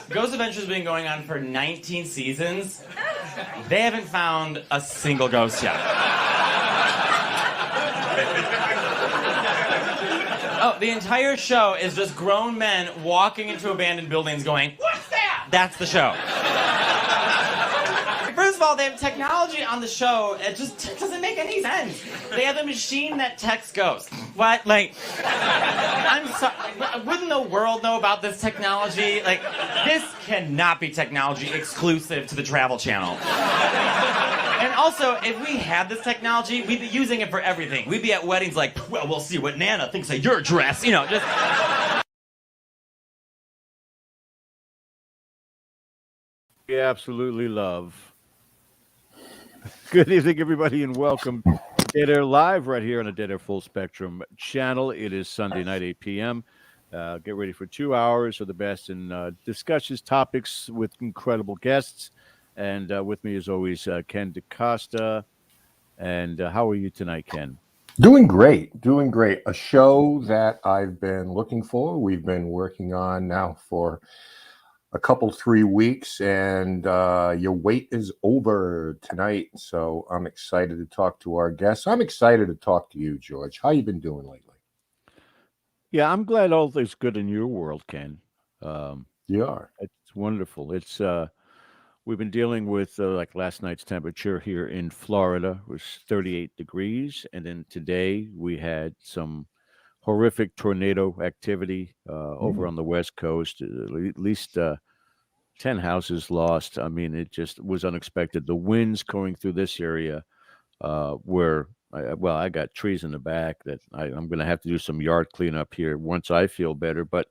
Ghost Adventure's been going on for 19 seasons. They haven't found a single ghost yet. Oh, the entire show is just grown men walking into abandoned buildings going, "What's that?" That's the show. First of all, they have technology on the show. It just doesn't make any sense. They have a machine that texts ghosts. What? Like, I'm sorry. Wouldn't the world know about this technology? Like, this cannot be technology exclusive to the Travel Channel. And also, if we had this technology, we'd be using it for everything. We'd be at weddings like, "Well, we'll see what Nana thinks of your dress." You know, just... We absolutely love. Good evening, everybody, and welcome to Dead Air Live right here on the Dead Air Full Spectrum channel. It is Sunday night, 8 p.m. Get ready for 2 hours of the best in discussions, topics with incredible guests. And with me, as always, Ken DaCosta. And how are you tonight, Ken? Doing great, doing great. A show that I've been looking for. We've been working on now for a couple, 3 weeks, and your wait is over tonight. So I'm excited to talk to our guests. I'm excited to talk to you, George. How you been doing lately? Yeah, I'm glad all is good in your world, Ken. You are. It's wonderful. It's we've been dealing with like last night's temperature here in Florida was 38 degrees, and then today we had some horrific tornado activity over on the West Coast. At least 10 houses lost. I mean, it just was unexpected. The winds going through this area were, I got trees in the back that I'm going to have to do some yard cleanup here once I feel better. But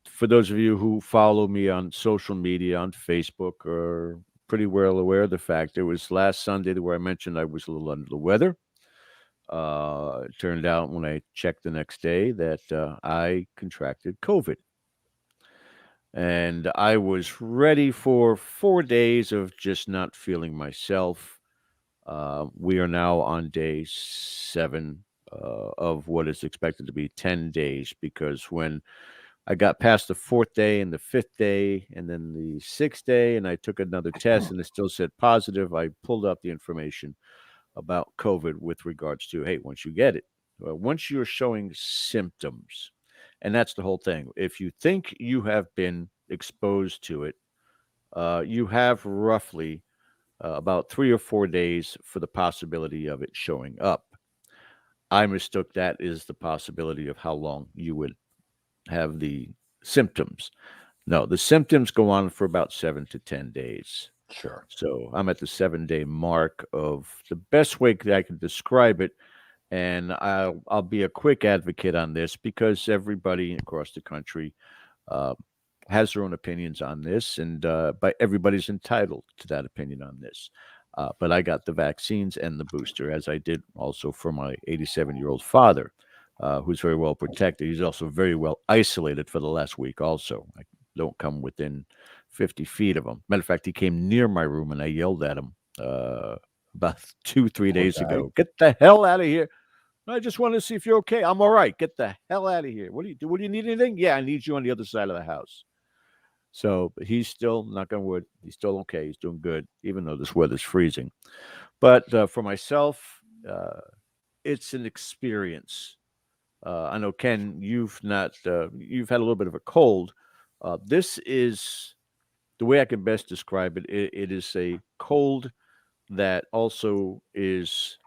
for those of you who follow me on social media, on Facebook, are pretty well aware of the fact it was last Sunday where I mentioned I was a little under the weather. It turned out when I checked the next day that I contracted COVID. And I was ready for 4 days of just not feeling myself. We are now on day 7 of what is expected to be 10 days, because when I got past the 4th day and the 5th day and then the 6th day, and I took another test and it still said positive, I pulled up the information about COVID with regards to, hey, once you get it, once you're showing symptoms, and that's the whole thing. If you think you have been exposed to it, you have roughly about 3 or 4 days for the possibility of it showing up. I mistook that as the possibility of how long you would have the symptoms. No, the symptoms go on for about 7 to 10 days. Sure. So I'm at the 7-day mark of the best way that I can describe it. And I'll be a quick advocate on this because everybody across the country has their own opinions on this, and but everybody's entitled to that opinion on this. But I got the vaccines and the booster, as I did also for my 87-year-old father, who's very well protected. He's also very well isolated for the last week also. I don't come within 50 feet of him. Matter of fact, he came near my room, and I yelled at him about 2-3 days ago. Get the hell out of here. I just wanted to see if you're okay. I'm all right. Get the hell out of here. What do you do? What do you need anything? Yeah, I need you on the other side of the house. So he's still, knock on wood, he's still okay. He's doing good, even though this weather's freezing. But for myself, it's an experience. I know, Ken, you've had a little bit of a cold. This is the way I can best describe it. It is a cold that also is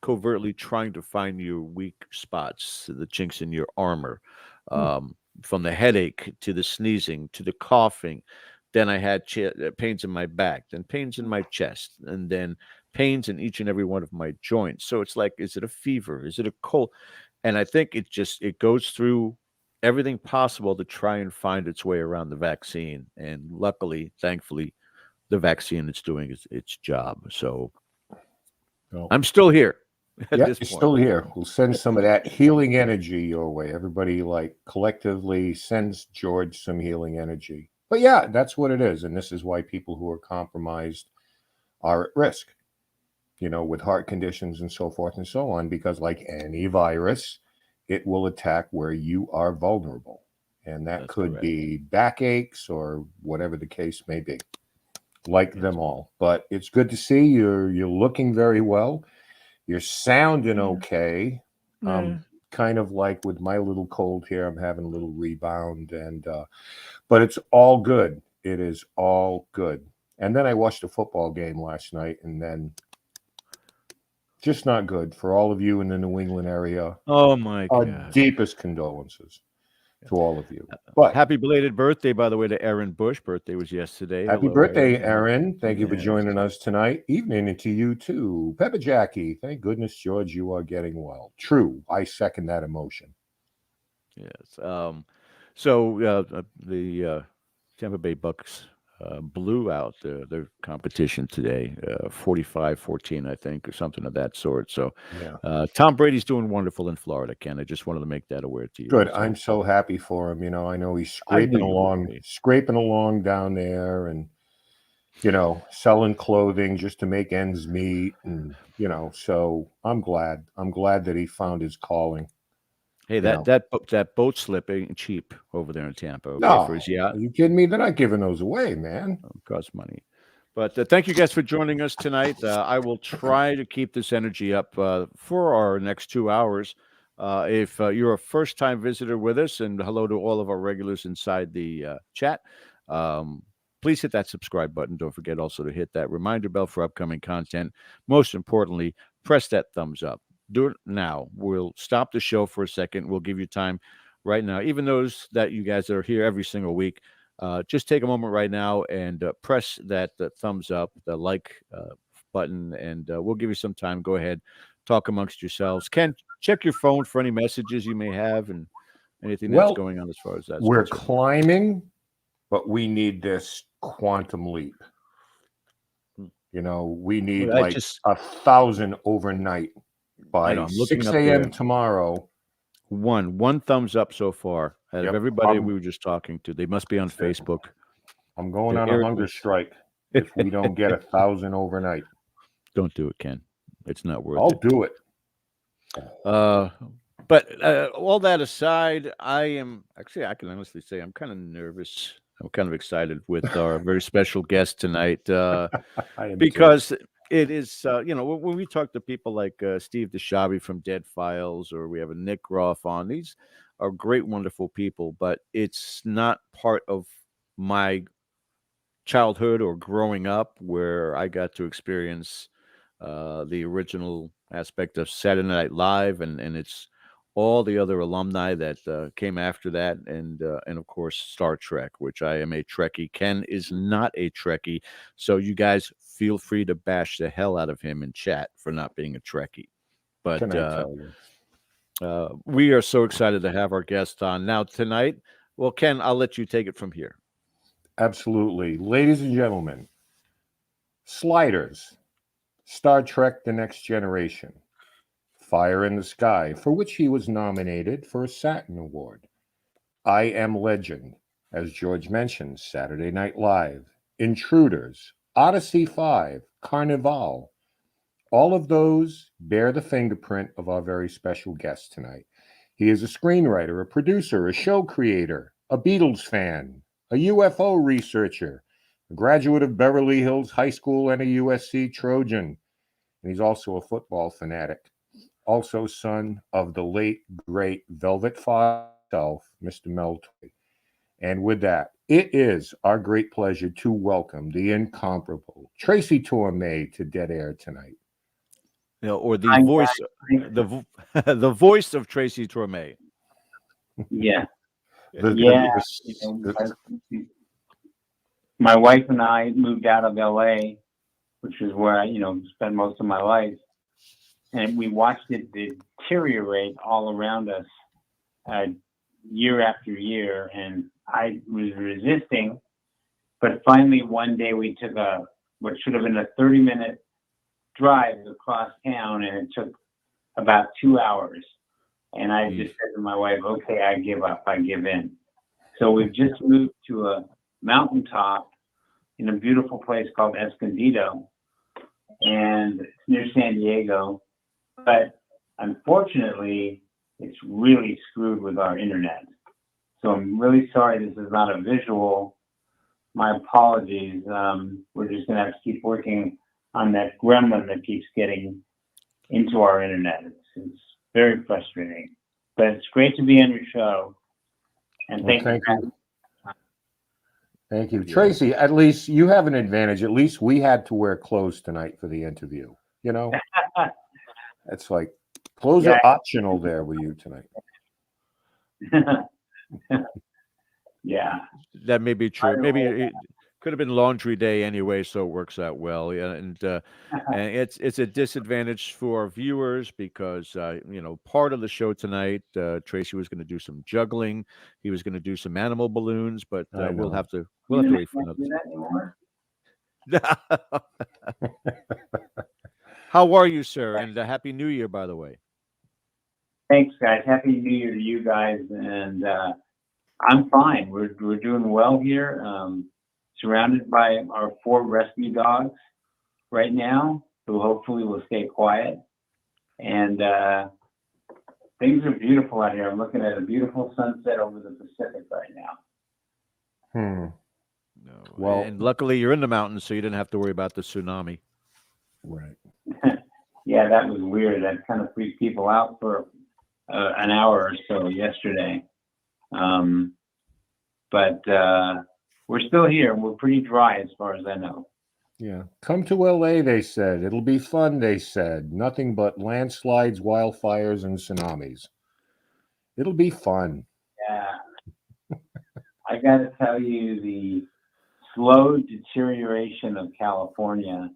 covertly trying to find your weak spots, the chinks in your armor, from the headache to the sneezing to the coughing. Then I had pains in my back, then pains in my chest, and then pains in each and every one of my joints. So it's like, is it a fever? Is it a cold? And I think it goes through everything possible to try and find its way around the vaccine. And luckily, thankfully, the vaccine is doing its job. So I'm still here. Yeah, you're still here. We'll send some of that healing energy your way. Everybody, like, collectively sends George some healing energy. But yeah, that's what it is. And this is why people who are compromised are at risk, with heart conditions and so forth and so on, because like any virus, it will attack where you are vulnerable. And that That's could correct. be backaches or whatever the case may be. Like them all. But it's good to see you're looking very well. You're sounding okay. Kind of like with my little cold here, I'm having a little rebound, and but it's all good. It is all good. And then I watched a football game last night, and then just not good for all of you in the New England area. Oh my Our God. deepest condolences to all of you. But Happy belated birthday, by the way, to Erin Bush. Birthday was yesterday. happy Hello, birthday, Erin. Aaron. Thank you for Yes. joining us tonight. Evening, and to you too. Pepper Jackie, thank goodness, George, you are getting well. True. I second that emotion. Yes. So the Tampa Bay Bucks blew out their competition today, 45-14, I think, or something of that sort. So Yeah. Tom Brady's doing wonderful in Florida, Ken. I just wanted to make that aware to you. Good. That's I'm all. so happy for him. I know he's I knew you would be. scraping along down there, and selling clothing just to make ends meet, and so I'm glad. I'm glad that he found his calling. Hey, You know. that boat slip ain't cheap over there in Tampa. Okay, No, for his yacht. are you kidding me? They're not giving those away, man. It costs money. But thank you guys for joining us tonight. I will try to keep this energy up for our next 2 hours. If you're a first-time visitor with us, and hello to all of our regulars inside the chat, please hit that subscribe button. Don't forget also to hit that reminder bell for upcoming content. Most importantly, press that thumbs up. Do it now. We'll stop the show for a second. We'll give you time right now. Even those that you guys that are here every single week, just take a moment right now and press that thumbs up, the like button, and we'll give you some time. Go ahead, talk amongst yourselves. Ken, check your phone for any messages you may have and anything that's going on as far as that's we're concerned. climbing, but we need this quantum leap. We need like 1,000 overnight by 6 a.m. tomorrow. One thumbs up so far out of everybody we were just talking to. They must be on Facebook. I'm going on a hunger strike if we don't get 1,000 overnight. Don't do it, Ken. It's not worth it. I'll do it. But all that aside, I can honestly say I'm kind of nervous. I'm kind of excited with our very special guest tonight because it is, when we talk to people like Steve DeShabi from Dead Files, or we have a Nick Groff on, these are great, wonderful people, but it's not part of my childhood or growing up where I got to experience the original aspect of Saturday Night Live, and it's all the other alumni that came after that, and of course Star Trek, which I am a Trekkie. Ken is not a Trekkie, so you guys feel free to bash the hell out of him in chat for not being a Trekkie. But Can I tell you? We are so excited to have our guest on now tonight. Well, Ken, I'll let you take it from here. Absolutely. Ladies and gentlemen, Sliders, Star Trek The Next Generation, Fire in the Sky, for which he was nominated for a Saturn Award. I Am Legend, as George mentioned, Saturday Night Live, Intruders, Odyssey 5, Carnivàle. All of those bear the fingerprint of our very special guest tonight. He is a screenwriter, a producer, a show creator, a Beatles fan, a UFO researcher, a graduate of Beverly Hills High School and a USC Trojan. And he's also a football fanatic. Also son of the late, great Velvet Father himself, Mr. Mel Toy. And with that, it is our great pleasure to welcome the incomparable Tracy Tormé to Dead Air tonight. Or the voice, the voice of Tracy Tormé. Yeah. My wife and I moved out of LA, which is where I, spent most of my life. And we watched it deteriorate all around us year after year. And I was resisting. But finally, one day we took what should have been a 30-minute drive across town, and it took about 2 hours. And I just said to my wife, okay, I give up. I give in. So we've just moved to a mountaintop in a beautiful place called Escondido, and it's near San Diego. But unfortunately, it's really screwed with our internet. So I'm really sorry this is not a visual. My apologies. We're just going to have to keep working on that gremlin that keeps getting into our internet. It's very frustrating. But it's great to be on your show. And Well, thank you. Thank you. Yeah. Tracy, at least you have an advantage. At least we had to wear clothes tonight for the interview. You know, it's like clothes are optional there with you tonight. Yeah. That may be true. Maybe it could have been laundry day anyway, so it works out well. Yeah, and it's a disadvantage for our viewers because part of the show tonight, Tracy was going to do some juggling. He was going to do some animal balloons, but we'll have to wait for another. Do that anymore? How are you, sir? And Happy New Year, by the way. Thanks, guys. Happy New Year to you guys. And I'm fine. We're doing well here. Surrounded by our 4 rescue dogs right now, who hopefully will stay quiet. And things are beautiful out here. I'm looking at a beautiful sunset over the Pacific right now. No. Well, and luckily you're in the mountains, so you didn't have to worry about the tsunami. Right. Yeah, that was weird. That kind of freaked people out for an hour or so yesterday. But we're still here. We're pretty dry as far as I know. Yeah. Come to LA, they said. It'll be fun, they said. Nothing but landslides, wildfires, and tsunamis. It'll be fun. Yeah. I got to tell you, the slow deterioration of California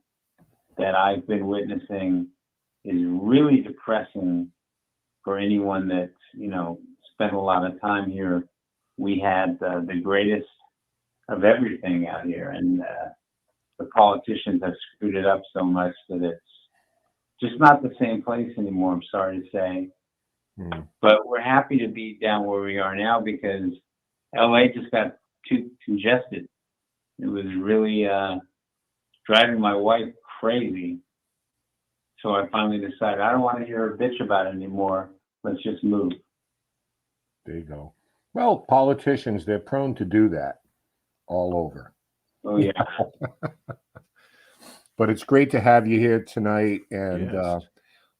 that I've been witnessing is really depressing for anyone that's, spent a lot of time here. We had the greatest of everything out here, and the politicians have screwed it up so much that it's just not the same place anymore, I'm sorry to say. But we're happy to be down where we are now because LA just got too congested. It was really driving my wife crazy. So I finally decided I don't want to hear her bitch about it anymore. Let's just move. There you go. Well, politicians, they're prone to do that all over. Oh, yeah. But it's great to have you here tonight. And Yes.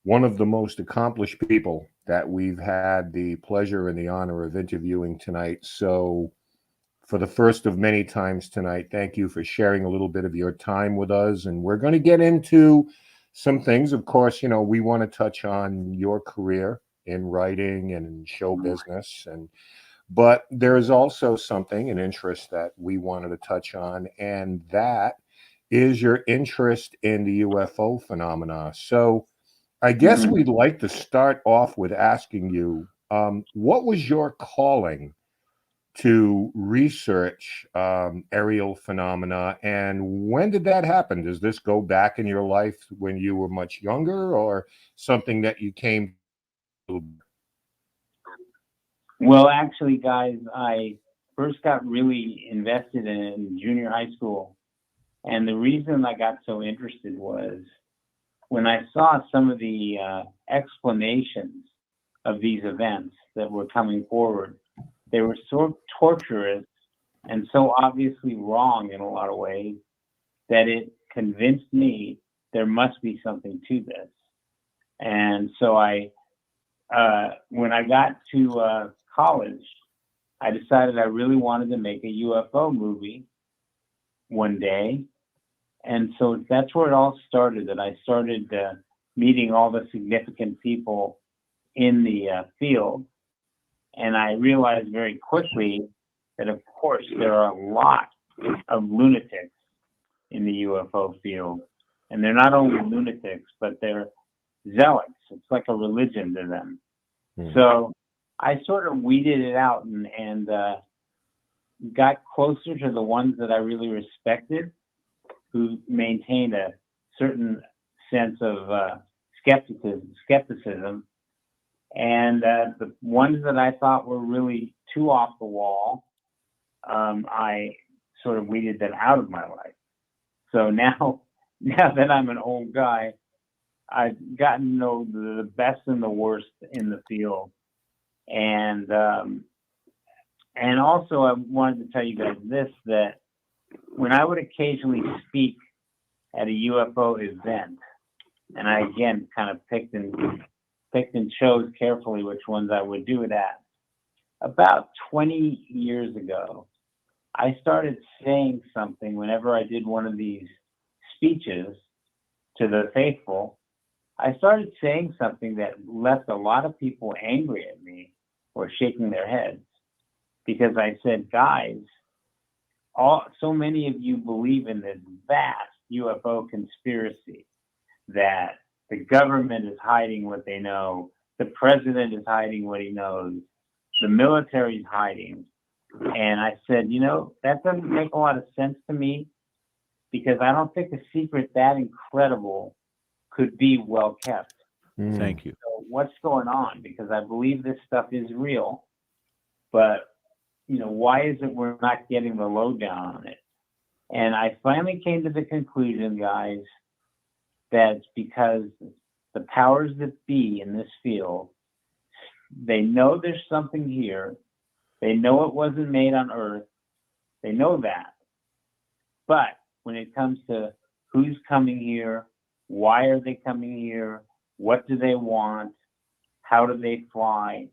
One of the most accomplished people that we've had the pleasure and the honor of interviewing tonight. So for the first of many times tonight, thank you for sharing a little bit of your time with us. And we're going to get into some things. Of course, we want to touch on your career in writing and in show business. But there is also an interest that we wanted to touch on, and that is your interest in the UFO phenomena. So I guess we'd like to start off with asking you, what was your calling to research aerial phenomena, and when did that happen? Does this go back in your life when you were much younger, or something that you came to? Well, actually, guys, I first got really invested in junior high school. And the reason I got so interested was when I saw some of the explanations of these events that were coming forward. They were so torturous and so obviously wrong in a lot of ways that it convinced me there must be something to this. And so when I got to college, I decided I really wanted to make a UFO movie one day. And so that's where it all started, that I started meeting all the significant people in the field. And I realized very quickly that, of course, there are a lot of lunatics in the UFO field. And they're not only lunatics, but they're zealots. It's like a religion to them. So I sort of weeded it out and got closer to the ones that I really respected, who maintained a certain sense of skepticism. And the ones that I thought were really too off the wall, I sort of weeded them out of my life. So now that I'm an old guy, I've gotten to know the best and the worst in the field. And And also, I wanted to tell you guys this, that when I would occasionally speak at a UFO event, and I again kind of picked and chose carefully which ones I would do it at. About 20 years ago, I started saying something whenever I did one of these speeches to the faithful. I started saying something that left a lot of people angry at me or shaking their heads, because I said, guys, so many of you believe in this vast UFO conspiracy that the government is hiding what they know, the president is hiding what he knows, the military is hiding. And I said, that doesn't make a lot of sense to me, because I don't think a secret that incredible could be well kept. Thank you. So what's going on? Because I believe this stuff is real, but why is it we're not getting the lowdown on it? And I finally came to the conclusion, guys, that it's because the powers that be in this field, they know there's something here. They know it wasn't made on Earth. They know that. But when it comes to who's coming here, why are they coming here, what do they want, how do they fly,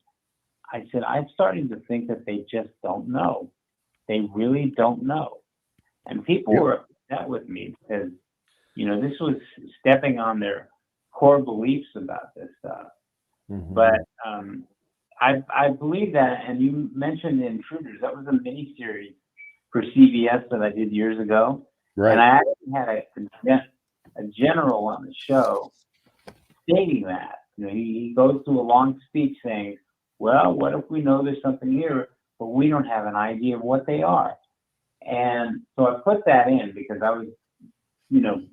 I said, I'm starting to think that they just don't know. They really don't know. And people were upset with me because, this was stepping on their core beliefs about this stuff. Mm-hmm. But I believe that, and you mentioned Intruders. That was a miniseries for CBS that I did years ago. Right. And I actually had a general on the show stating that. He goes through a long speech saying, well, what if we know there's something here, but we don't have an idea of what they are? And so I put that in because I was,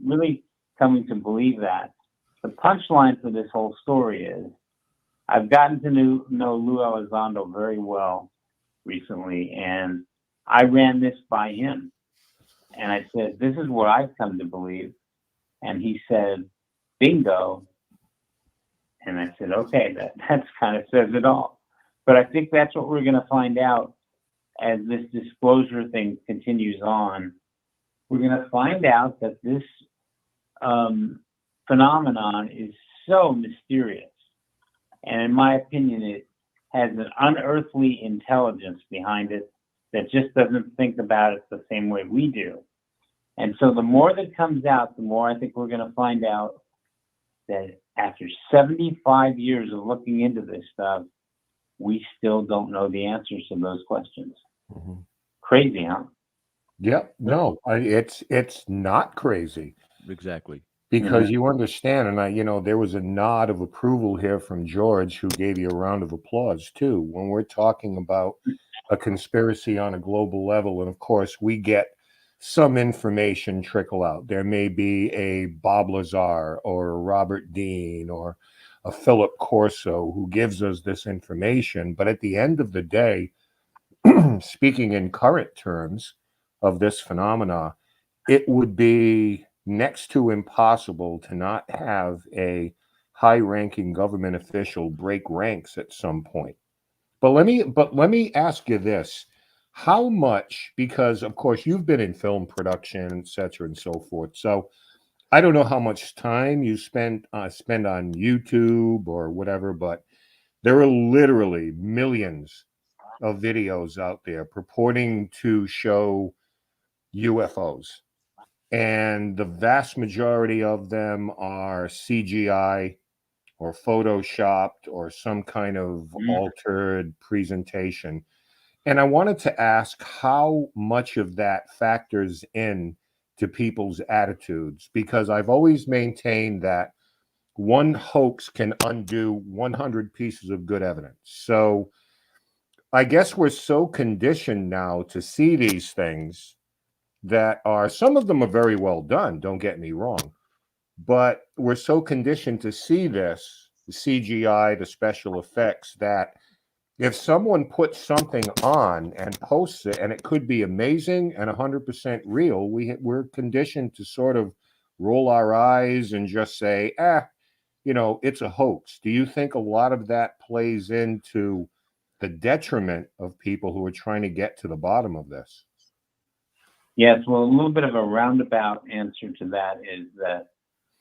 really coming to believe that. The punchline for this whole story is I've gotten to know Lou Elizondo very well recently, and I ran this by him. And I said, this is what I've come to believe. And he said, bingo. And I said, okay, that kind of says it all. But I think that's what we're going to find out as this disclosure thing continues on. We're going to find out that this phenomenon is so mysterious. And in my opinion, it has an unearthly intelligence behind it that just doesn't think about it the same way we do. And so the more that comes out, the more I think we're going to find out that after 75 years of looking into this stuff, we still don't know the answers to those questions. Mm-hmm. Crazy, huh? Yeah, no, it's not crazy. Exactly. Because you understand, and there was a nod of approval here from George, who gave you a round of applause too. When we're talking about a conspiracy on a global level, and of course we get some information trickle out. There may be a Bob Lazar or a Robert Dean or a Philip Corso who gives us this information, but at the end of the day, speaking in current terms of this phenomena, it would be next to impossible to not have a high-ranking government official break ranks at some point. But let me ask you this: how much? Because of course you've been in film production, etc., and so forth. So I don't know how much time you spend on YouTube or whatever, but there are literally millions of videos out there purporting to show UFOs. And the vast majority of them are CGI or photoshopped or some kind of altered presentation. And I wanted to ask how much of that factors in to people's attitudes, because I've always maintained that one hoax can undo 100 pieces of good evidence. So I guess we're so conditioned now to see these things that are, some of them are very well done, don't get me wrong, but we're so conditioned to see this, the CGI, the special effects, that if someone puts something on and posts it, and it could be amazing and 100% real, we're conditioned to sort of roll our eyes and just say, it's a hoax. Do you think a lot of that plays into the detriment of people who are trying to get to the bottom of this? Yes, well, a little bit of a roundabout answer to that is that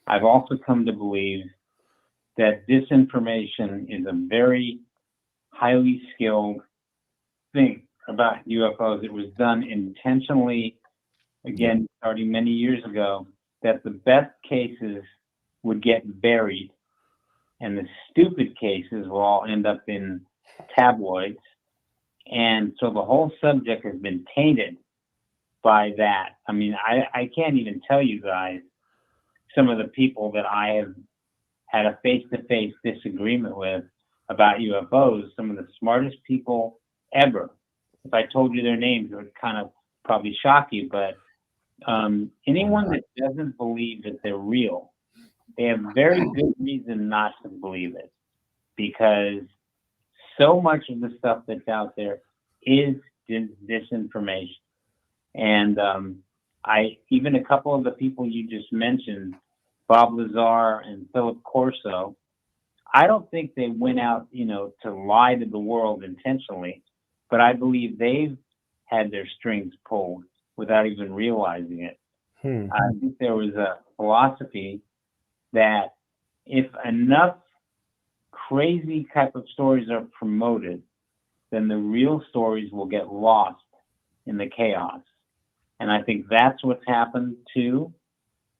I've also come to believe that disinformation is a very highly skilled thing about UFOs. It was done intentionally, again, starting many years ago, that the best cases would get buried and the stupid cases will all end up in tabloids. And so the whole subject has been tainted by that. I mean, I can't even tell you guys some of the people that I have had a face-to-face disagreement with about UFOs, some of the smartest people ever. If I told you their names, it would kind of probably shock you, but anyone that doesn't believe that they're real, they have very good reason not to believe it, because so much of the stuff that's out there is disinformation. And even a couple of the people you just mentioned, Bob Lazar and Philip Corso, I don't think they went out, to lie to the world intentionally, but I believe they've had their strings pulled without even realizing it. I think there was a philosophy that if enough crazy type of stories are promoted, then the real stories will get lost in the chaos. And I think that's what's happened too.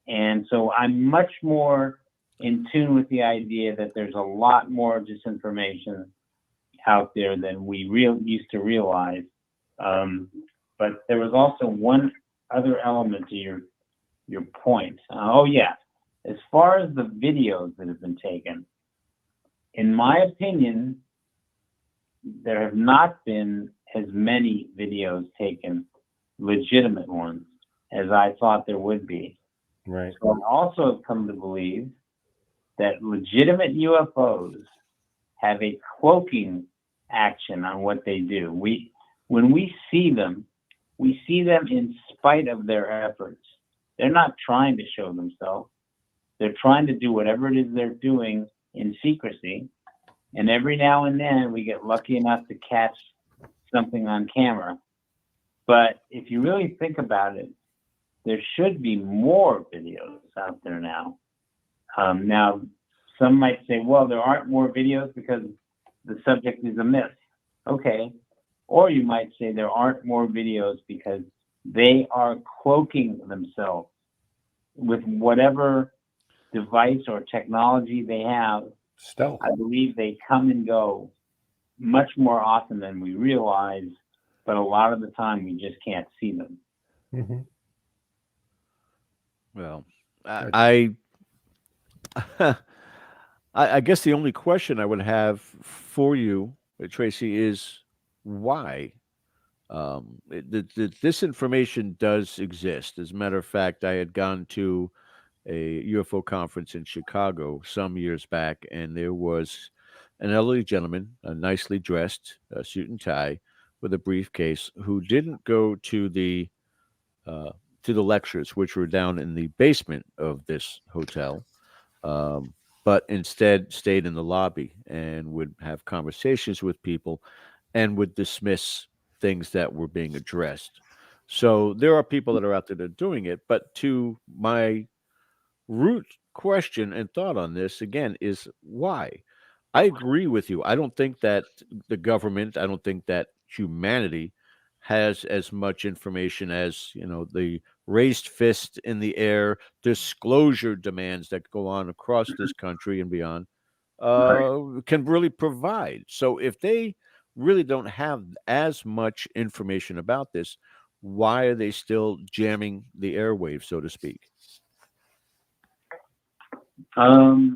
And so I'm much more in tune with the idea that there's a lot more disinformation out there than we used to realize. But there was also one other element to your point. As far as the videos that have been taken, in my opinion, there have not been as many videos taken, legitimate ones, as I thought there would be. Right. So I also have come to believe that legitimate UFOs have a cloaking action on what they do. When we see them in spite of their efforts. They're not trying to show themselves. They're trying to do whatever it is they're doing in secrecy. And every now and then we get lucky enough to catch something on camera. But if you really think about it, there should be more videos out there now. Now, some might say, well, there aren't more videos because the subject is a myth. Okay. Or you might say there aren't more videos because they are cloaking themselves with whatever device or technology they have. Stealth. I believe they come and go much more often than we realize, but a lot of the time we just can't see them. Mm-hmm. Well, I guess the only question I would have for you, Tracy, is why? This information does exist. As a matter of fact, I had gone to a UFO conference in Chicago some years back, and there was an elderly gentleman, nicely dressed, suit and tie, with a briefcase, who didn't go to the lectures, which were down in the basement of this hotel, but instead stayed in the lobby and would have conversations with people and would dismiss things that were being addressed. So there are people that are out there that are doing it. But to my root question and thought on this, again, is why? I agree with you. I don't think that the government, I don't think that humanity has as much information as, the raised fist in the air, disclosure demands that go on across this country and beyond, can really provide. So if they really don't have as much information about this, why are they still jamming the airwaves, so to speak? Why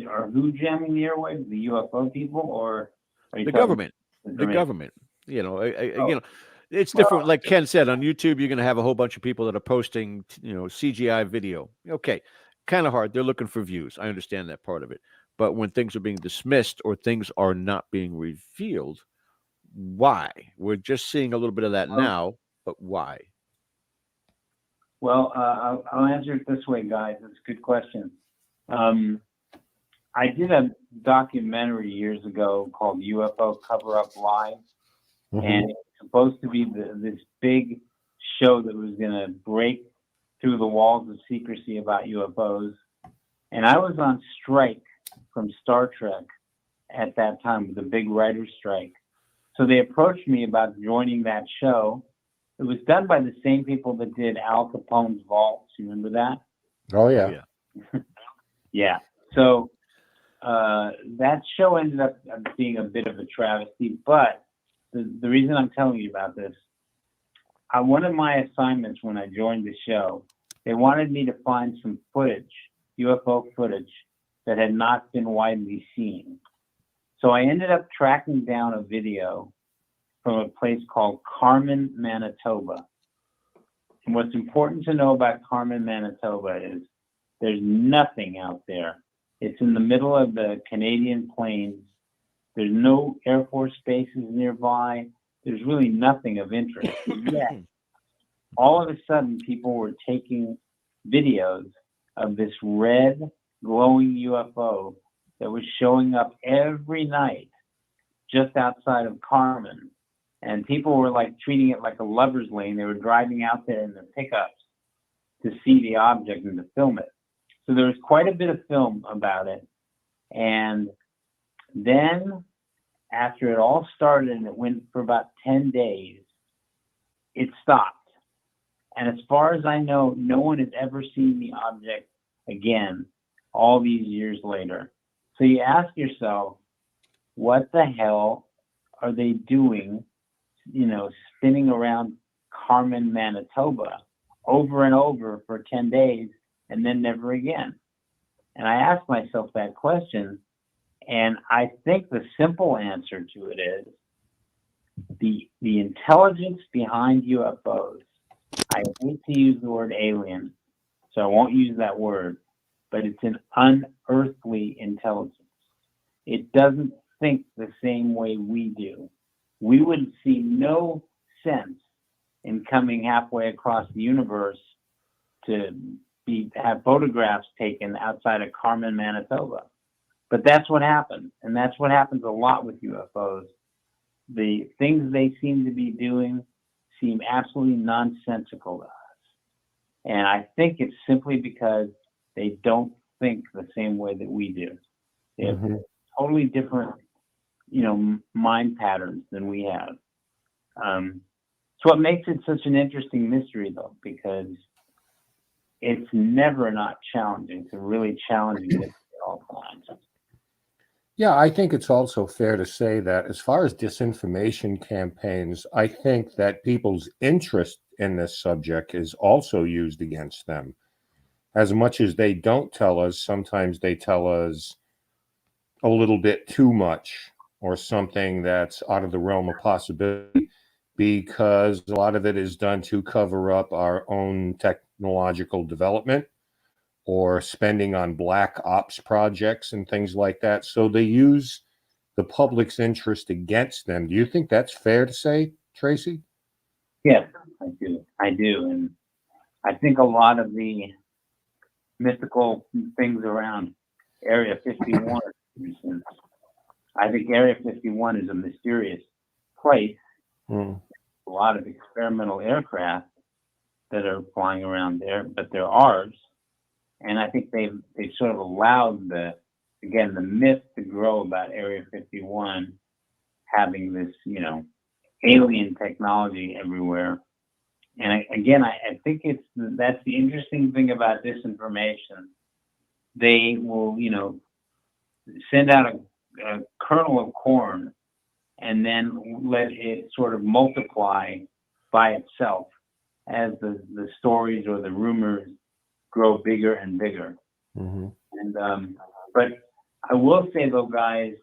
are who jamming the airwaves? The UFO people, or are you The government? The government. It's different. Like Ken said, on YouTube, you're going to have a whole bunch of people that are posting, CGI video. Okay, kind of hard. They're looking for views. I understand that part of it. But when things are being dismissed or things are not being revealed, why? We're just seeing a little bit of that now, but why? Well, I'll answer it this way, guys. It's a good question. I did a documentary years ago called UFO Cover Up Live, and it's supposed to be this big show that was going to break through the walls of secrecy about UFOs. And I was on strike from Star Trek at that time, with the big writer's strike. So they approached me about joining that show. It was done by the same people that did Al Capone's Vault. You remember that? Oh, yeah. Yeah. So that show ended up being a bit of a travesty. But the reason I'm telling you about this, one of my assignments when I joined the show, they wanted me to find some footage, UFO footage, that had not been widely seen. So I ended up tracking down a video from a place called Carmen, Manitoba. And what's important to know about Carmen, Manitoba is there's nothing out there. It's in the middle of the Canadian plains. There's no Air Force bases nearby. There's really nothing of interest. Yet, all of a sudden, people were taking videos of this red glowing UFO that was showing up every night just outside of Carmen. And people were like treating it like a lover's lane. They were driving out there in their pickups to see the object and to film it. So there was quite a bit of film about it. And then after it all started and it went for about 10 days, it stopped. And as far as I know, no one has ever seen the object again all these years later. So you ask yourself, what the hell are they doing, spinning around Carmen, Manitoba over and over for 10 days and then never again? And I asked myself that question, and I think the simple answer to it is the intelligence behind UFOs. I hate to use the word alien, so I won't use that word, but it's an unearthly intelligence. It doesn't think the same way we do. We would see no sense in coming halfway across the universe to have photographs taken outside of Carmen, Manitoba. But that's what happens, and that's what happens a lot with UFOs. The things they seem to be doing seem absolutely nonsensical to us. And I think it's simply because they don't think the same way that we do. They have totally different, mind patterns than we have. It's what makes it such an interesting mystery, though, because it's never not challenging. It's a really challenging mystery at all times. Yeah, I think it's also fair to say that as far as disinformation campaigns, I think that people's interest in this subject is also used against them. As much as they don't tell us, sometimes they tell us a little bit too much or something that's out of the realm of possibility, because a lot of it is done to cover up our own technological development or spending on black ops projects and things like that. So they use the public's interest against them. Do you think that's fair to say, Tracy? Yes, I do. And I think a lot of the mystical things around Area 51, for instance, I think Area 51 is a mysterious place. A lot of experimental aircraft that are flying around there, but they're ours. And I think they've sort of allowed the myth to grow about Area 51 having this, alien technology everywhere. And I think that's the interesting thing about disinformation. They will, send out a kernel of corn and then let it sort of multiply by itself as the stories or the rumors grow bigger and bigger. And but I will say though, guys,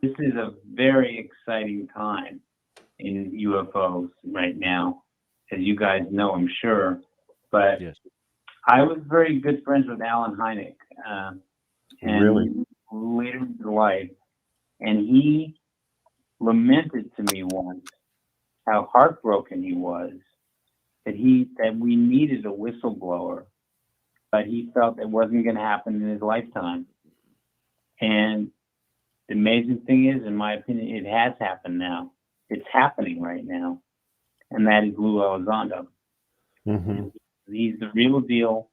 this is a very exciting time in UFOs right now, as you guys know, I'm sure. But yes. I was very good friends with Alan Hynek, and really later in his life, and he lamented to me once how heartbroken he was that we needed a whistleblower, but he felt it wasn't going to happen in his lifetime. And the amazing thing is, in my opinion, it has happened now. It's happening right now. And that is Lou Elizondo. Mm-hmm. He's the real deal.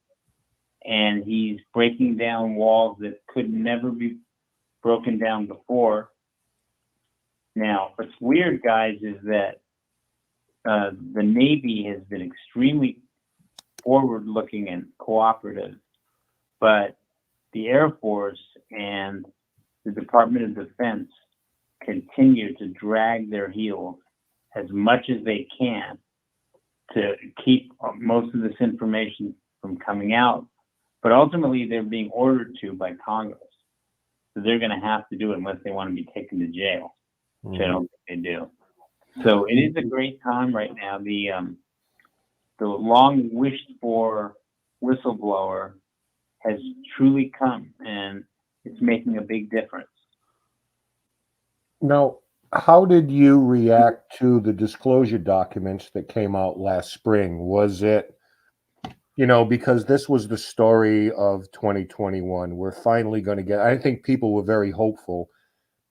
And he's breaking down walls that could never be broken down before. Now, what's weird, guys, is that the Navy has been extremely forward-looking and cooperative, but the Air Force and the Department of Defense continue to drag their heels as much as they can to keep most of this information from coming out. But ultimately, they're being ordered to by Congress. So they're going to have to do it unless they want to be taken to jail, which I don't think they do. So it is a great time right now. The long wished for whistleblower has truly come, and it's making a big difference. Now, how did you react to the disclosure documents that came out last spring? Was it, because this was the story of 2021. We're finally going to get, I think people were very hopeful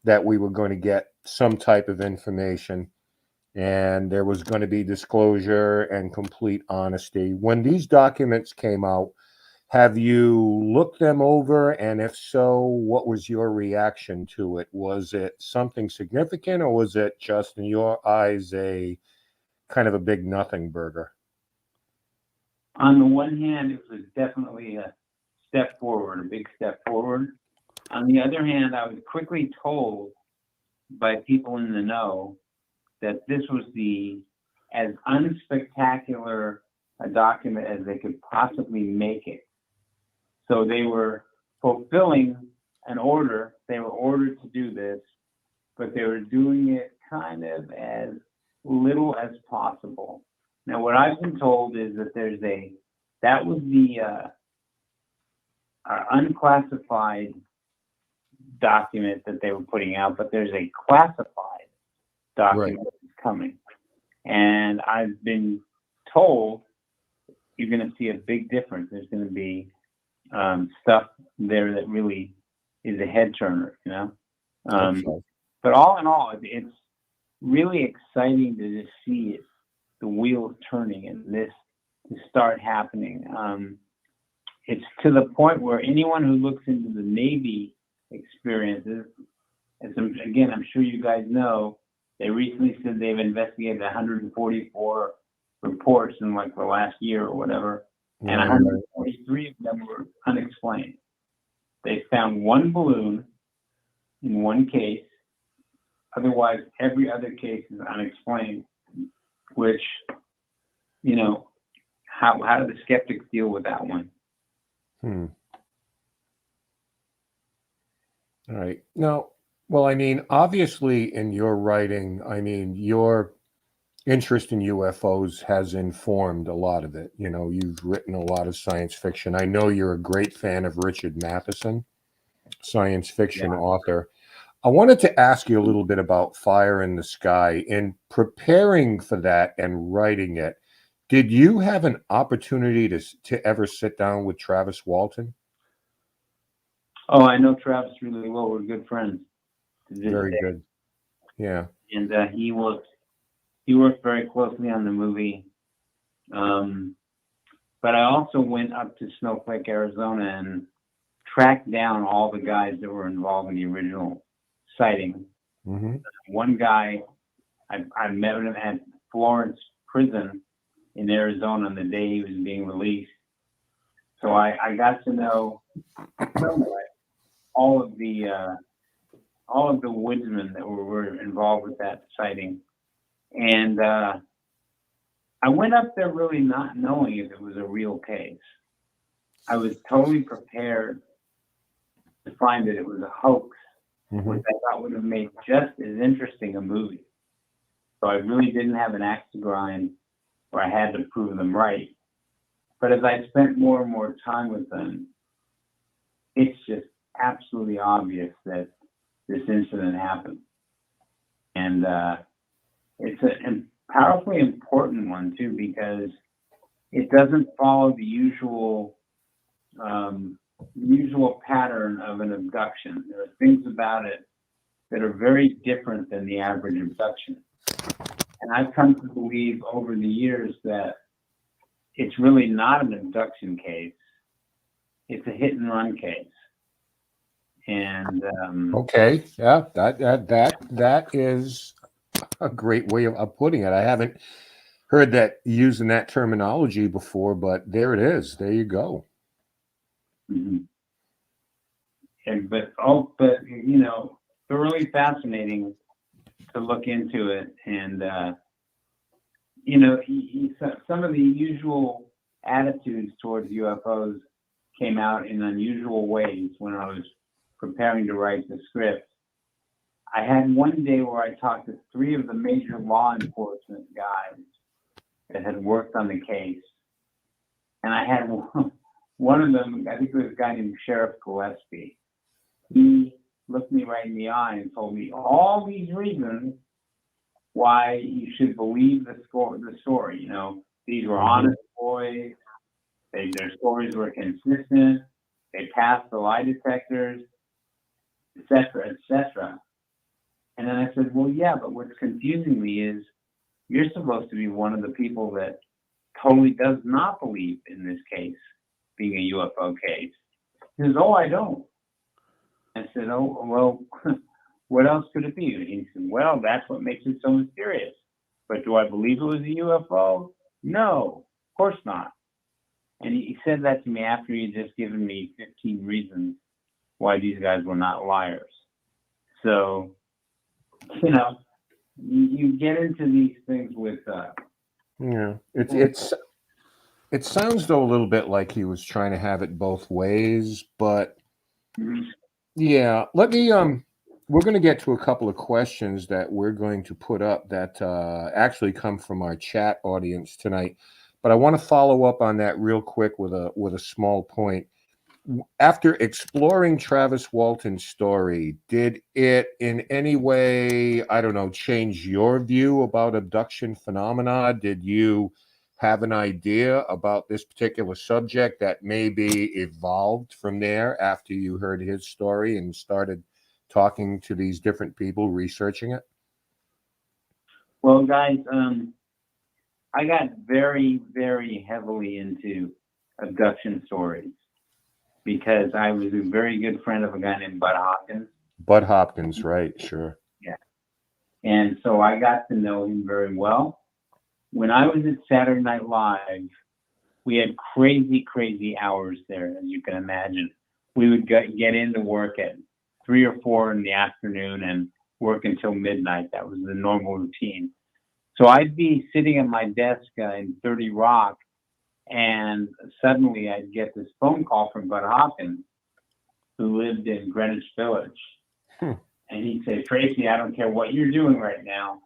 that we were going to get some type of information and there was going to be disclosure and complete honesty. When these documents came out, have you looked them over? And if so, what was your reaction to it? Was it something significant, or was it just, in your eyes, a kind of a big nothing burger? On the one hand, it was definitely a step forward, a big step forward. On the other hand, I was quickly told by people in the know that this was as unspectacular a document as they could possibly make it. So they were fulfilling an order. They were ordered to do this, but they were doing it kind of as little as possible. Now, what I've been told is that that was our unclassified document that they were putting out, but there's a classified document that's coming. And I've been told you're going to see a big difference. There's going to be stuff there that really is a head turner, But all in all, it's really exciting to just see the wheels turning and this to start happening. It's to the point where anyone who looks into the Navy experiences, again, I'm sure you guys know, they recently said they've investigated 144 reports in like the last year or whatever, and 143 of them were unexplained. They found one balloon in one case. Otherwise, every other case is unexplained, which, how do the skeptics deal with that one? All right. Now, obviously in your writing, your interest in UFOs has informed a lot of it. You've written a lot of science fiction. I know you're a great fan of Richard Matheson, science fiction author. I wanted to ask you a little bit about Fire in the Sky. In preparing for that and writing it, did you have an opportunity to ever sit down with Travis Walton? Oh, I know Travis really well. We're good friends. Very good. Yeah. And he worked very closely on the movie. But I also went up to Snowflake, Arizona, and tracked down all the guys that were involved in the original sighting. Mm-hmm. One guy, I met him at Florence Prison in Arizona on the day he was being released. So I got to know all of the woodsmen that were involved with that sighting. And I went up there really not knowing if it was a real case. I was totally prepared to find that it was a hoax, which I thought would have made just as interesting a movie. So I really didn't have an axe to grind where I had to prove them right. But as I spent more and more time with them, it's just absolutely obvious that this incident happened. And it's a powerfully important one, too, because it doesn't follow the usual the usual pattern of an abduction. There are things about it that are very different than the average abduction. And I've come to believe over the years that it's really not an abduction case. It's a hit and run case. And Okay, yeah, that is a great way of putting it. I haven't heard that using that terminology before, but there it is. There you go. mm-hmm. But you know, thoroughly fascinating to look into it. And you know, some of the usual attitudes towards UFOs came out in unusual ways when I was preparing to write the script. I had one day where I talked to 3 of the major law enforcement guys that had worked on the case. And I had one of them, I think it was a guy named Sheriff Gillespie. He looked me right in the eye and told me all these reasons why you should believe the story. You know, these were honest boys. Their stories were consistent. They passed the lie detectors, et cetera, et cetera. And then I said, well, yeah, but what's confusing me is you're supposed to be one of the people that totally does not believe in this case being a UFO case. He says, oh, I don't. I said, oh, well, what else could it be? And he said, well, that's what makes it so mysterious. But do I believe it was a UFO? No, of course not. And he said that to me after he had just given me 15 reasons why these guys were not liars. So, you know, you get into these things with Yeah, it sounds though a little bit like he was trying to have it both ways, but yeah, let me we're going to get to a couple of questions that we're going to put up that actually come from our chat audience tonight, but I want to follow up on that real quick with a small point. After exploring Travis Walton's story, did it in any way, I don't know, change your view about abduction phenomena? Did you have an idea about this particular subject that maybe evolved from there after you heard his story and started talking to these different people, researching it? Well, guys, I got very, very heavily into abduction stories because I was a very good friend of a guy named Budd Hopkins. Budd Hopkins, right, sure. Yeah. And so I got to know him very well. When I was at Saturday Night Live, we had crazy, crazy hours there, as you can imagine. We would get into work at 3 or 4 in the afternoon and work until midnight. That was the normal routine. So I'd be sitting at my desk in 30 Rock, and suddenly I'd get this phone call from Budd Hopkins, who lived in Greenwich Village. And he'd say, Tracy, I don't care what you're doing right now.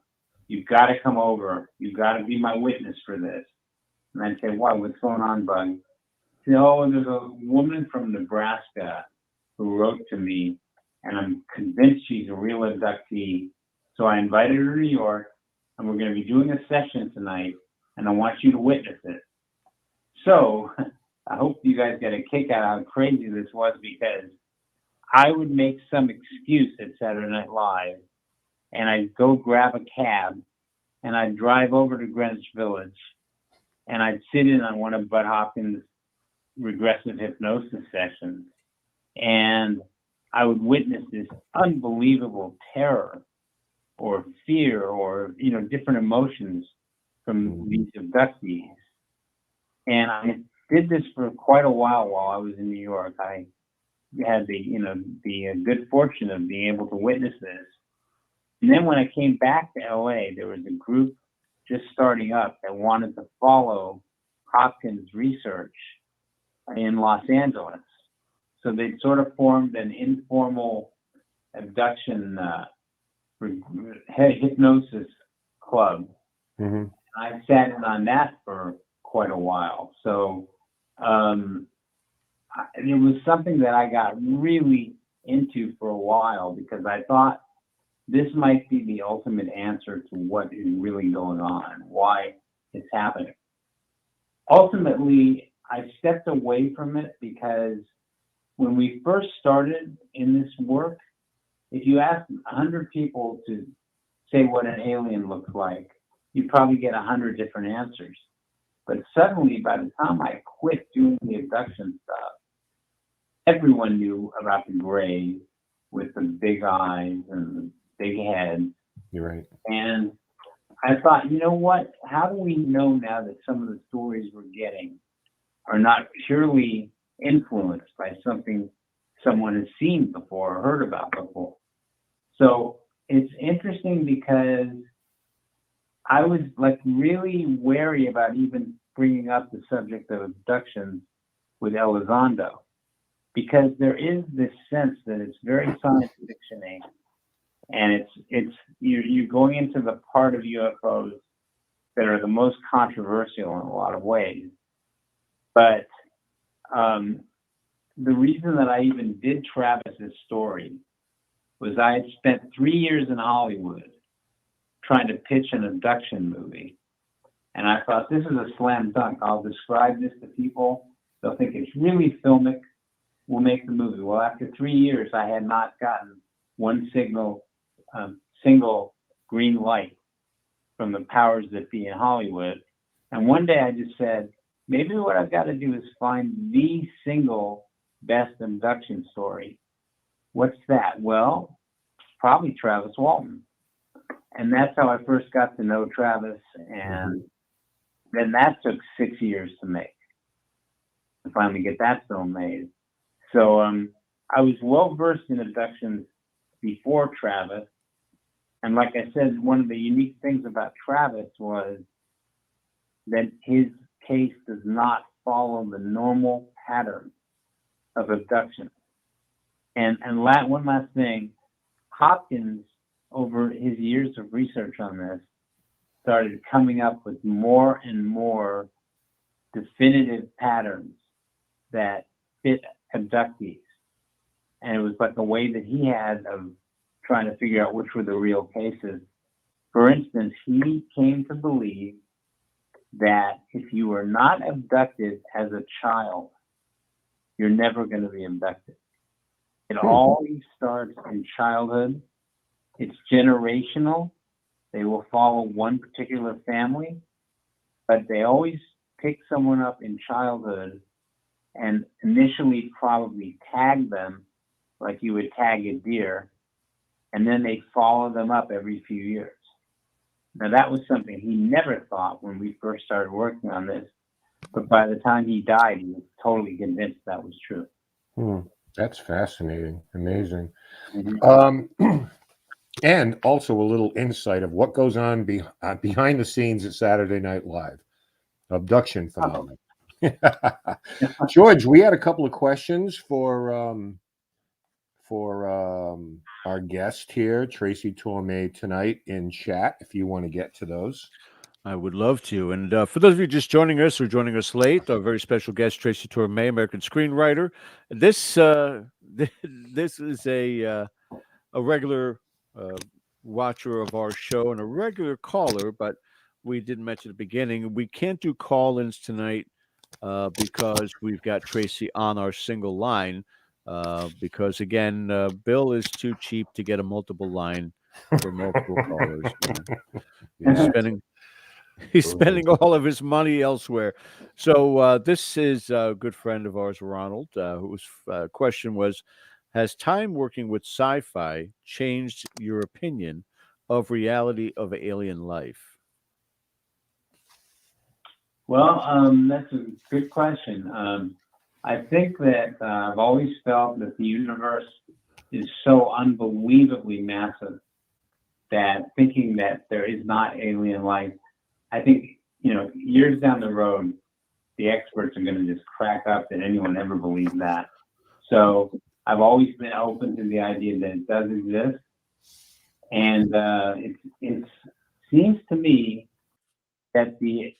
You've got to come over. You've got to be my witness for this. And I'd say, why? What's going on, Budd? He'd say, oh, there's a woman from Nebraska who wrote to me, and I'm convinced she's a real abductee. So I invited her to New York, and we're going to be doing a session tonight, and I want you to witness it. So I hope you guys get a kick out of how crazy this was, because I would make some excuse at Saturday Night Live, and I'd go grab a cab, and I'd drive over to Greenwich Village, and I'd sit in on one of Budd Hopkins' regressive hypnosis sessions, and I would witness this unbelievable terror or fear or, you know, different emotions from these abductees. And I did this for quite a while I was in New York. I had the good fortune of being able to witness this. And then when I came back to LA, there was a group just starting up that wanted to follow Hopkins' research in Los Angeles. So they sort of formed an informal abduction hypnosis club. Mm-hmm. I sat in on that for quite a while. So it was something that I got really into for a while, because I thought this might be the ultimate answer to what is really going on, why it's happening. Ultimately, I stepped away from it because when we first started in this work, if you ask 100 people to say what an alien looks like, you probably get 100 different answers. But suddenly, by the time I quit doing the abduction stuff, everyone knew about the Greys with the big eyes and the big heads. You're right. And I thought, you know what? How do we know now that some of the stories we're getting are not purely influenced by something someone has seen before or heard about before? So it's interesting because I was like really wary about even bringing up the subject of abductions with Elizondo, because there is this sense that it's very science fiction-y, and you're going into the part of UFOs that are the most controversial in a lot of ways. But the reason that I even did Travis's story was I had spent 3 years in Hollywood trying to pitch an abduction movie. And I thought, this is a slam dunk. I'll describe this to people. They'll think it's really filmic. We'll make the movie. Well, after 3 years, I had not gotten one single green light from the powers that be in Hollywood. And one day I just said, maybe what I've got to do is find the single best abduction story. What's that? Well, probably Travis Walton. And that's how I first got to know Travis. And then that took 6 years to make, to finally get that film made. So I was well versed in abductions before Travis. And like I said, one of the unique things about Travis was that his case does not follow the normal pattern of abduction. And one last thing, Hopkins, over his years of research on this, started coming up with more and more definitive patterns that fit abductees. And it was like a way that he had of trying to figure out which were the real cases. For instance, he came to believe that if you were not abducted as a child, you're never going to be abducted. It always starts in childhood. It's generational. They will follow one particular family, but they always pick someone up in childhood and initially probably tag them like you would tag a deer, and then they follow them up every few years. Now, that was something he never thought when we first started working on this, but by the time he died, he was totally convinced that was true. That's fascinating. Amazing. Mm-hmm. And also a little insight of what goes on behind the scenes at Saturday Night Live. Abduction phenomenon. George, we had a couple of questions for our guest here, Tracy Tormé, tonight in chat, if you want to get to those. I would love to. And for those of you just joining us or joining us late, our very special guest, Tracy Tormé, American screenwriter. This this is a regular watcher of our show and a regular caller, but we didn't mention at the beginning, we can't do call-ins tonight because we've got Tracy on our single line because, again, Bill is too cheap to get a multiple line for multiple callers. He's spending all of his money elsewhere. So this is a good friend of ours, Ronald, whose question was, has time working with sci-fi changed your opinion of reality of alien life? Well, that's a good question. I think that I've always felt that the universe is so unbelievably massive that thinking that there is not alien life, I think, years down the road, the experts are going to just crack up that anyone ever believed that. So I've always been open to the idea that it does exist. And it seems to me that the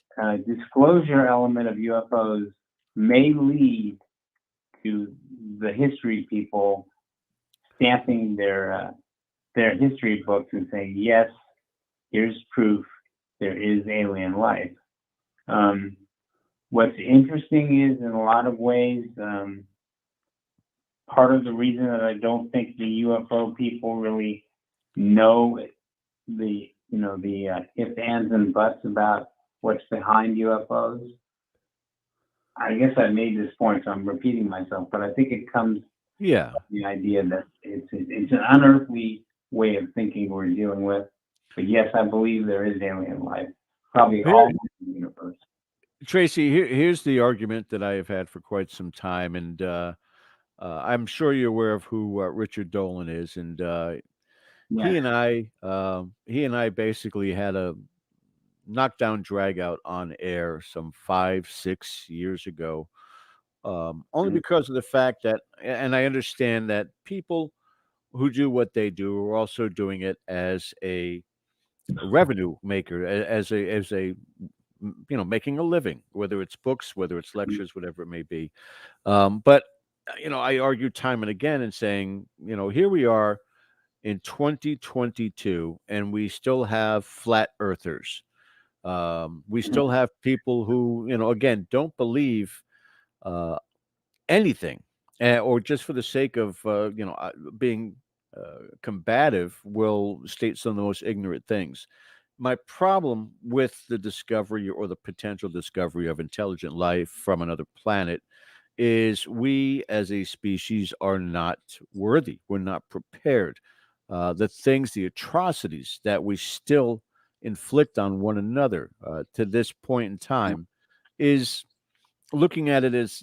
disclosure element of UFOs may lead to the history people stamping their history books and saying, yes, here's proof there is alien life. What's interesting is, in a lot of ways, part of the reason that I don't think the UFO people really know the ifs, ands, and buts about what's behind UFOs. I guess I made this point, so I'm repeating myself, but I think it comes Yeah. from the idea that it's an unearthly way of thinking we're dealing with. But yes, I believe there is alien life, probably all over the universe. Tracy, here's the argument that I have had for quite some time, and I'm sure you're aware of who Richard Dolan is, and he and I basically had a knockdown drag out on air some 5-6 years ago, only because of the fact that, and I understand that people who do what they do are also doing it as a revenue maker, as a making a living, whether it's books, whether it's lectures, whatever it may be. But I argue time and again in saying, here we are in 2022, and we still have flat earthers. We still have people who, again, don't believe anything, or just for the sake of, being combative, will state some of the most ignorant things. My problem with the discovery or the potential discovery of intelligent life from another planet is we as a species are not worthy. We're not prepared. The atrocities that we still inflict on one another to this point in time is looking at it as,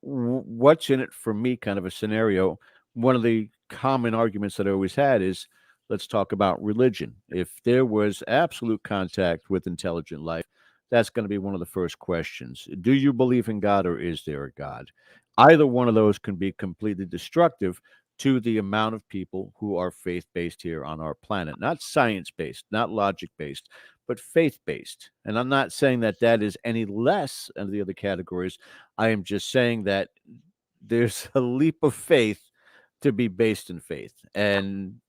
what's in it for me kind of a scenario. One of the common arguments that I always had is, let's talk about religion. If there was absolute contact with intelligent life, that's going to be one of the first questions. Do you believe in God, or is there a God? Either one of those can be completely destructive to the amount of people who are faith-based here on our planet. Not science-based, not logic-based, but faith-based. And I'm not saying that that is any less than the other categories. I am just saying that there's a leap of faith to be based in faith. And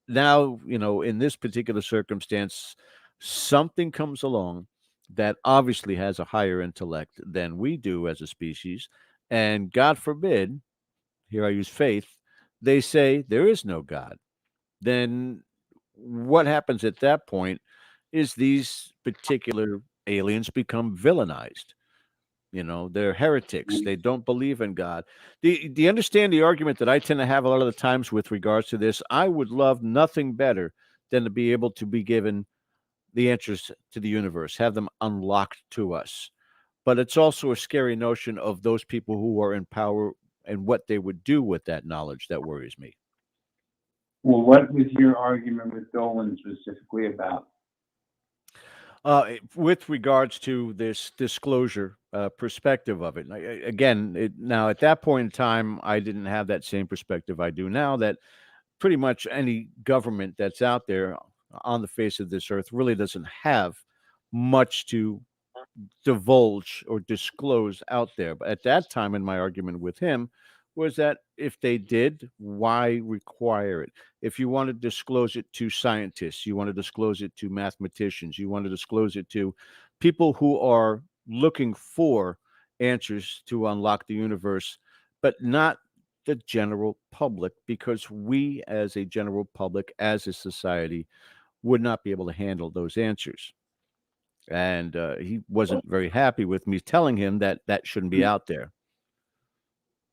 now, in this particular circumstance, something comes along that obviously has a higher intellect than we do as a species. And God forbid, here I use faith, they say there is no God. Then what happens at that point is these particular aliens become villainized. They're heretics. They don't believe in God. Do you understand the argument that I tend to have a lot of the times with regards to this? I would love nothing better than to be able to be given the answers to the universe, have them unlocked to us. But it's also a scary notion of those people who are in power and what they would do with that knowledge that worries me. Well, what was your argument with Dolan specifically about? With regards to this disclosure perspective of it, again, now at that point in time, I didn't have that same perspective I do now, that pretty much any government that's out there on the face of this earth really doesn't have much to divulge or disclose out there. But at that time, in my argument with him, was that if they did, why require it? If you want to disclose it to scientists, you want to disclose it to mathematicians, you want to disclose it to people who are looking for answers to unlock the universe, but not the general public, because we as a general public, as a society, would not be able to handle those answers. And he wasn't very happy with me telling him that that shouldn't be out there.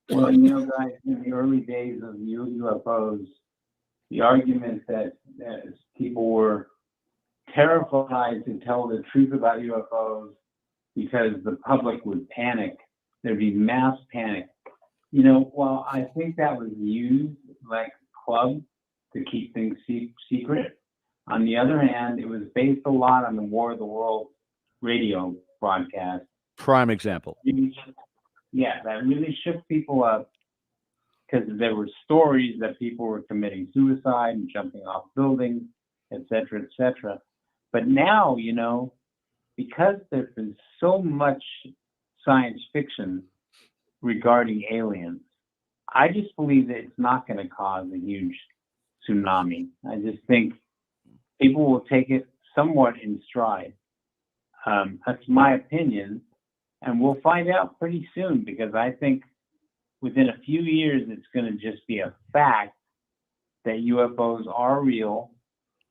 Well, guys, in the early days of UFOs, the argument that people were terrified to tell the truth about UFOs because the public would panic. There'd be mass panic. Well, I think that was used like a club to keep things secret. On the other hand, it was based a lot on the War of the Worlds radio broadcast. Prime example. Yeah, that really shook people up, because there were stories that people were committing suicide and jumping off buildings, et cetera, et cetera. But now, because there's been so much science fiction regarding aliens, I just believe that it's not going to cause a huge tsunami. I just think people will take it somewhat in stride. That's my opinion. And we'll find out pretty soon, because I think within a few years, it's going to just be a fact that UFOs are real.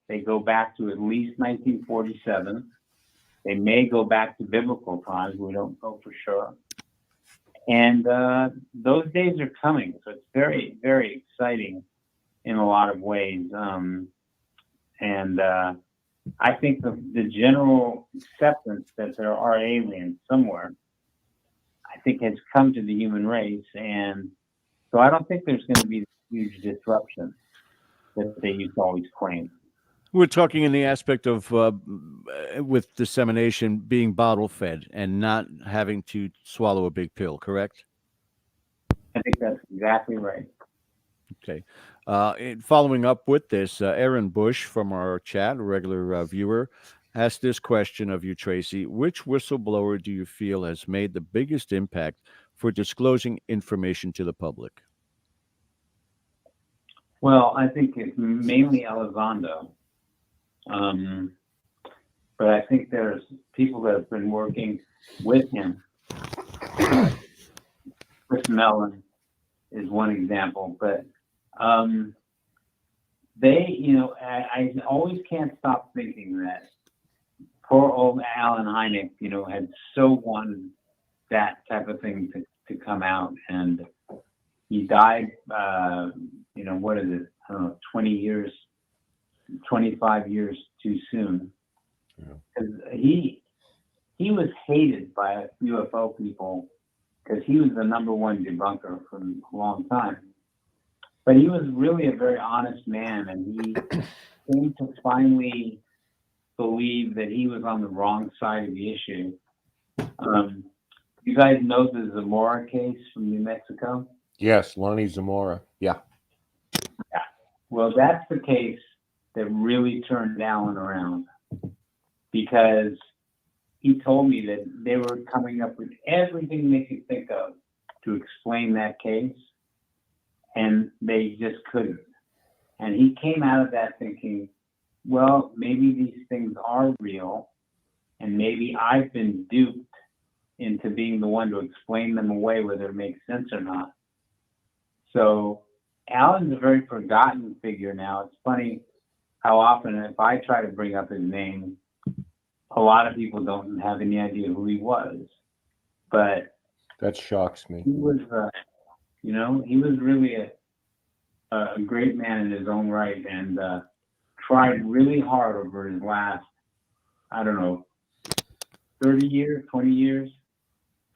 They go back to at least 1947. They may go back to biblical times. We don't know for sure. And those days are coming. So it's very, very exciting in a lot of ways. I think the general acceptance that there are aliens somewhere, I think, has come to the human race. And so I don't think there's going to be huge disruption that they used to always claim. We're talking in the aspect of with dissemination being bottle fed and not having to swallow a big pill, correct? I think that's exactly right. Okay. Following up with this, Aaron Bush from our chat, a regular viewer, asked this question of you, Tracy. Which whistleblower do you feel has made the biggest impact for disclosing information to the public? Well, I think it's mainly Elizondo. But I think there's people that have been working with him. Chris Mellon is one example, but I always can't stop thinking that poor old Alan Hynek, had so wanted that type of thing to come out, and he died, what is it? I don't know, 20 years, 25 years too soon. Because he was hated by UFO people because he was the #1 debunker for a long time. But he was really a very honest man, and he came to finally believe that he was on the wrong side of the issue. You guys know the Zamora case from New Mexico? Yes, Lonnie Zamora. Yeah. Well, that's the case that really turned Alan around, because he told me that they were coming up with everything they could think of to explain that case, and they just couldn't. And he came out of that thinking, well, maybe these things are real, and maybe I've been duped into being the one to explain them away, whether it makes sense or not. So Alan's a very forgotten figure now. It's funny how often, if I try to bring up his name, a lot of people don't have any idea who he was. But that shocks me. He was, he was really a great man in his own right, and tried really hard over his last, 30 years, 20 years,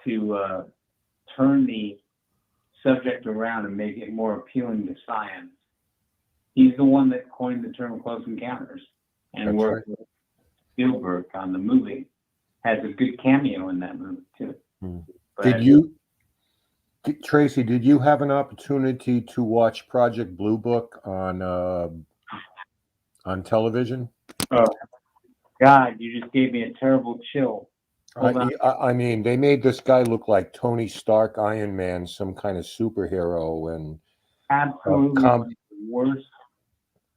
to turn the subject around and make it more appealing to science. He's the one that coined the term close encounters, and worked with Spielberg on the movie. Has a good cameo in that movie too. Tracy, did you have an opportunity to watch Project Blue Book on television? Oh God, you just gave me a terrible chill. I mean, they made this guy look like Tony Stark, Iron Man, some kind of superhero, and absolutely one of the worst.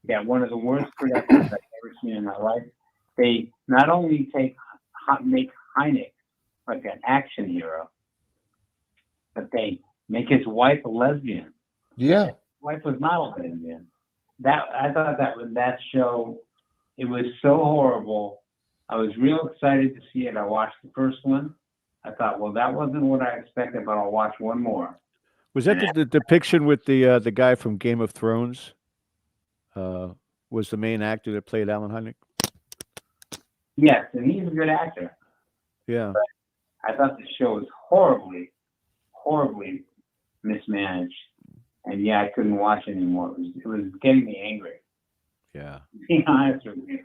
Yeah, one of the worst productions I've ever seen in my life. They not only make Hynek like an action hero, but they make his wife a lesbian. Yeah, his wife was not a lesbian. I thought that show, it was so horrible. I was real excited to see it. I watched the first one. I thought, well, that wasn't what I expected, but I'll watch one more. Was that the depiction with the guy from Game of Thrones? Was the main actor that played Alan Hynek? Yes, and he's a good actor. Yeah. But I thought the show was horribly, horribly mismanaged. And yeah, I couldn't watch anymore. It was getting me angry. Yeah. To be honest with you.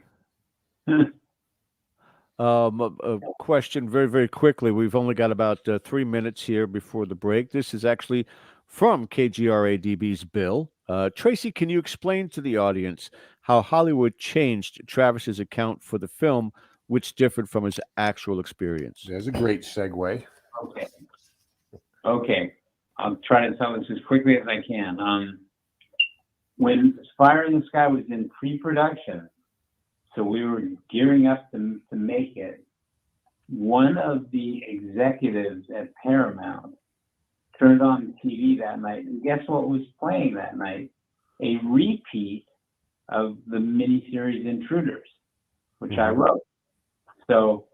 A question very, very quickly. We've only got about 3 minutes here before the break. This is actually from KGRADB's Bill. Tracy, can you explain to the audience how Hollywood changed Travis's account for the film, which differed from his actual experience? There's a great segue. Okay. I'll try to tell this as quickly as I can. When Fire in the Sky was in pre-production, so we were gearing up to make it, one of the executives at Paramount turned on TV that night, and guess what was playing that night? A repeat of the miniseries Intruders, which I wrote. So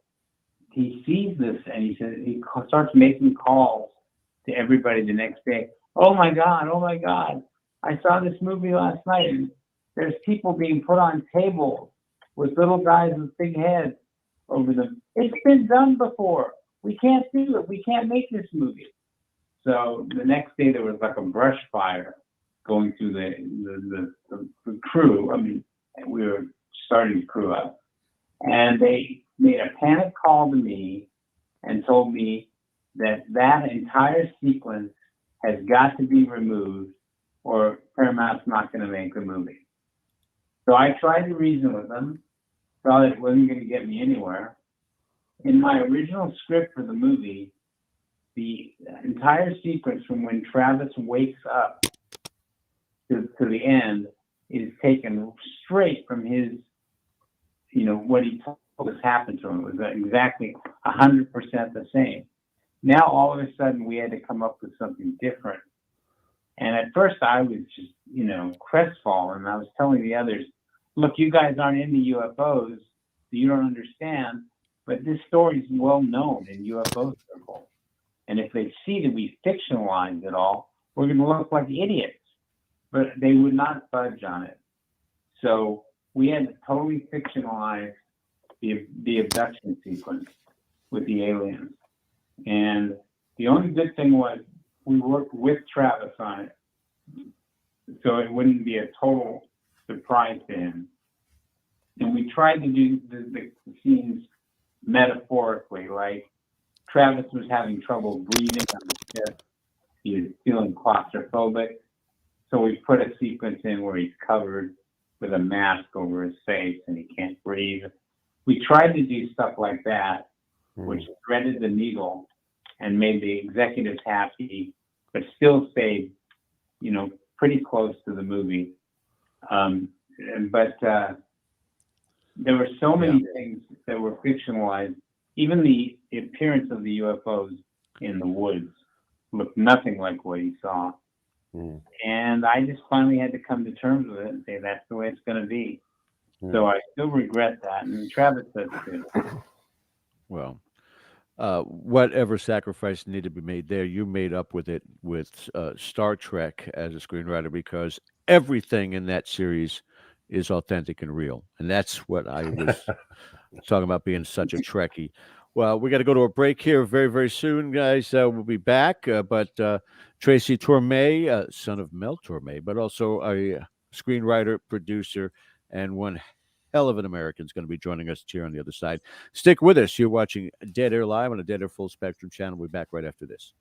he sees this, and he starts making calls to everybody the next day. Oh my God, I saw this movie last night, and there's people being put on tables with little guys with big heads over them. It's been done before. We can't do it. We can't make this movie. So the next day there was like a brush fire going through the crew. I mean, we were starting to crew up. And they made a panic call to me and told me that entire sequence has got to be removed or Paramount's not going to make the movie. So I tried to reason with them, saw that it wasn't going to get me anywhere. In my original script for the movie, the entire sequence from when Travis wakes up to the end is taken straight from his, what he told us happened to him. It was exactly 100% the same. Now, all of a sudden, we had to come up with something different. And at first, I was just, crestfallen. I was telling the others, look, you guys aren't into UFOs, so you don't understand. But this story is well known in UFO circles. And if they see that we fictionalize it all, we're going to look like idiots. But they would not budge on it. So we had to totally fictionalize the abduction sequence with the aliens. And the only good thing was we worked with Travis on it, so it wouldn't be a total surprise to him. And we tried to do the scenes metaphorically, like Travis was having trouble breathing on the ship. He was feeling claustrophobic. So we put a sequence in where he's covered with a mask over his face and he can't breathe. We tried to do stuff like that, which threaded the needle and made the executives happy, but still stayed, pretty close to the movie. But there were so many things that were fictionalized. Even the appearance of the UFOs in the woods looked nothing like what he saw. And I just finally had to come to terms with it and say that's the way it's going to be. So I still regret that, and Travis does too. Well, whatever sacrifice needed to be made there, you made up with it with Star Trek as a screenwriter, because everything in that series is authentic and real. And that's what I was talking about, being such a Trekkie. Well, we got to go to a break here very, very soon, guys. We'll be back. But Tracy Tormé, son of Mel Tormé, but also a screenwriter, producer, and one hell of an American is going to be joining us here on the other side. Stick with us. You're watching Dead Air Live on the Dead Air Full Spectrum channel. We'll be back right after this.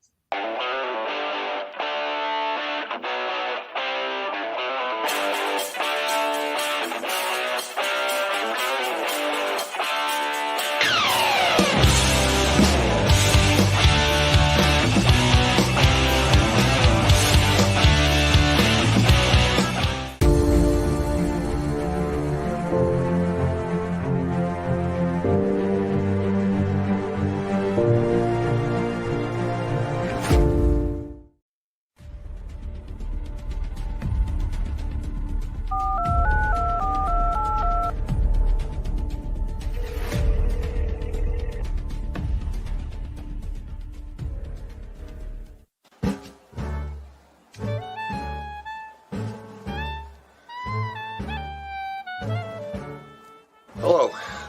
Hello,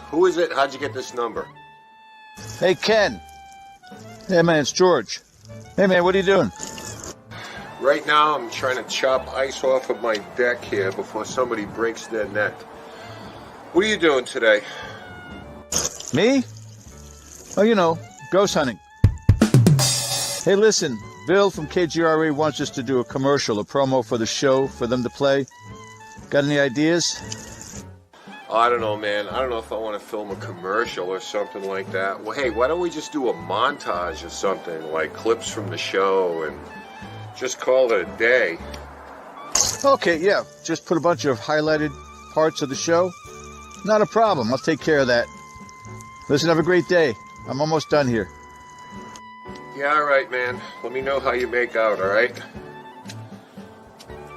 who is it? How'd you get this number? Hey, Ken. Hey, man, it's George. Hey, man, what are you doing? Right now, I'm trying to chop ice off of my deck here before somebody breaks their net. What are you doing today? Me? Oh, ghost hunting. Hey, listen, Bill from KGRE wants us to do a commercial, a promo for the show for them to play. Got any ideas? I don't know, man. I don't know if I want to film a commercial or something like that. Well, hey, why don't we just do a montage or something, like clips from the show, and just call it a day? Okay, yeah. Just put a bunch of highlighted parts of the show. Not a problem. I'll take care of that. Listen, have a great day. I'm almost done here. Yeah, all right, man. Let me know how you make out, all right?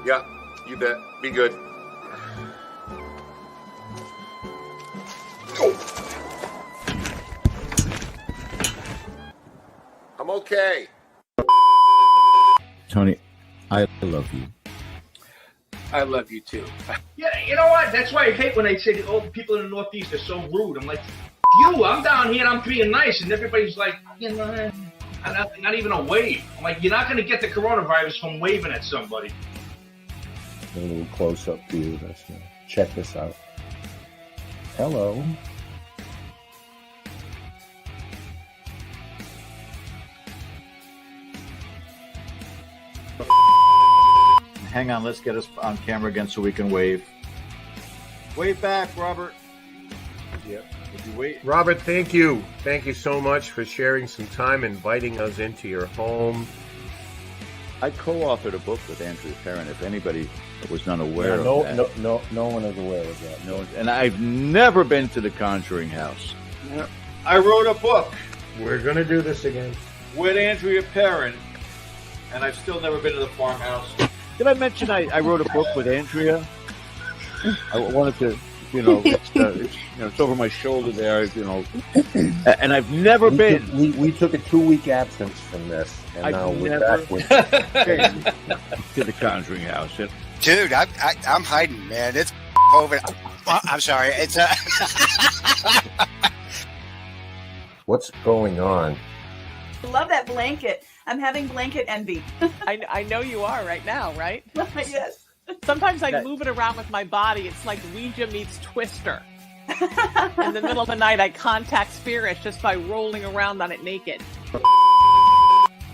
Yeah, you bet. Be good. I'm okay. Tony, I love you. I love you too. Yeah, you know what? That's why I hate when they say the old people in the Northeast are so rude. I'm like, you, I'm down here and I'm being nice, and everybody's like, you know, not even a wave. I'm like, you're not going to get the coronavirus from waving at somebody. A little close up view. That's check this out. Hello. Hang on, let's get us on camera again so we can wave. Wave back, Robert. Yep. Would you wait? Robert, thank you. Thank you so much for sharing some time, inviting us into your home. I co-authored a book with Andrea Perrin. If anybody was not aware of that. No one is aware of that. No, and I've never been to the Conjuring House. I wrote a book We're going to do this again. with Andrea Perrin, and I've still never been to the farmhouse. Did I mention I wrote a book with Andrea? I wanted to, it's over my shoulder there, and I've never been. We took a 2-week absence from this, and now we're back with to the Conjuring House. Dude, I'm hiding, man. It's COVID. Oh, I'm sorry. It's What's going on? I love that blanket. I'm having blanket envy. I know you are right now, right? Yes. Sometimes I move it around with my body. It's like Ouija meets Twister. In the middle of the night, I contact spirits just by rolling around on it naked.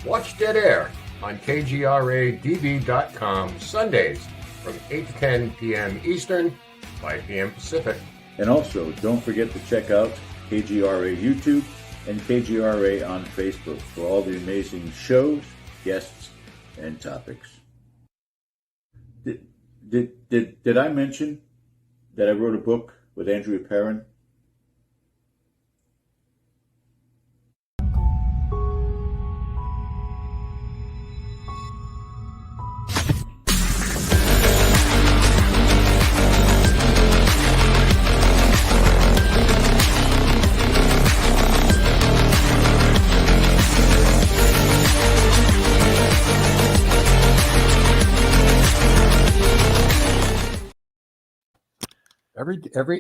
Watch Dead Air on KGRADB.com Sundays from 8 to 10 p.m. Eastern, 5 p.m. Pacific. And also, don't forget to check out KGRA YouTube and KGRA on Facebook for all the amazing shows, guests, and topics. Did I mention that I wrote a book with Andrea Perrin?